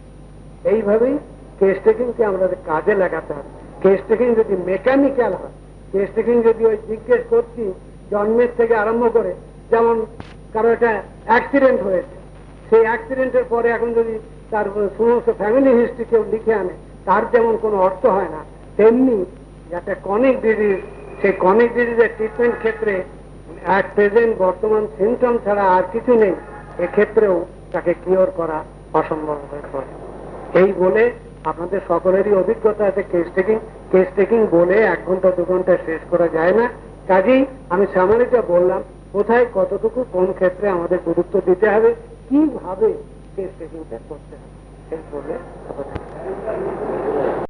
এইভাবেই কেস টেকিংকে আমাদের কাজে লাগাতে হবে। কেস টেকিং যদি মেকানিক্যাল হয়, কেস টেকিং যদি ওই জিজ্ঞেস করছি জন্মের থেকে আরম্ভ করে, যেমন কারো একটা অ্যাক্সিডেন্ট হয়েছে, সেই অ্যাক্সিডেন্টের পরে এখন যদি তার সমস্ত ফ্যামিলি হিস্ট্রি কেউ লিখে আনে, তার যেমন কোনো অর্থ হয় না, তেমনি একটা কনিক ডিজিজ, সেই কনিক ডিজিজের ট্রিটমেন্ট ক্ষেত্রে অ্যাট প্রেজেন্ট বর্তমান সিমটম ছাড়া আর কিছু নেই, এক্ষেত্রেও তাকে কিওর করা অসম্ভব হয়ে পড়ে। এই বলে আপনাদের সকলেরই অভিজ্ঞতা আছে কেস টেকিং। কেস টেকিং বলে 1 ঘন্টা 2 ঘন্টা শেষ করা যায় না। কাজেই আমি সামনে যা বললাম, কোথায় কতটুকু কোন ক্ষেত্রে আমাদের গুরুত্ব দিতে হবে, কিভাবে কেস রিভিউটা করতে হবে এই বলে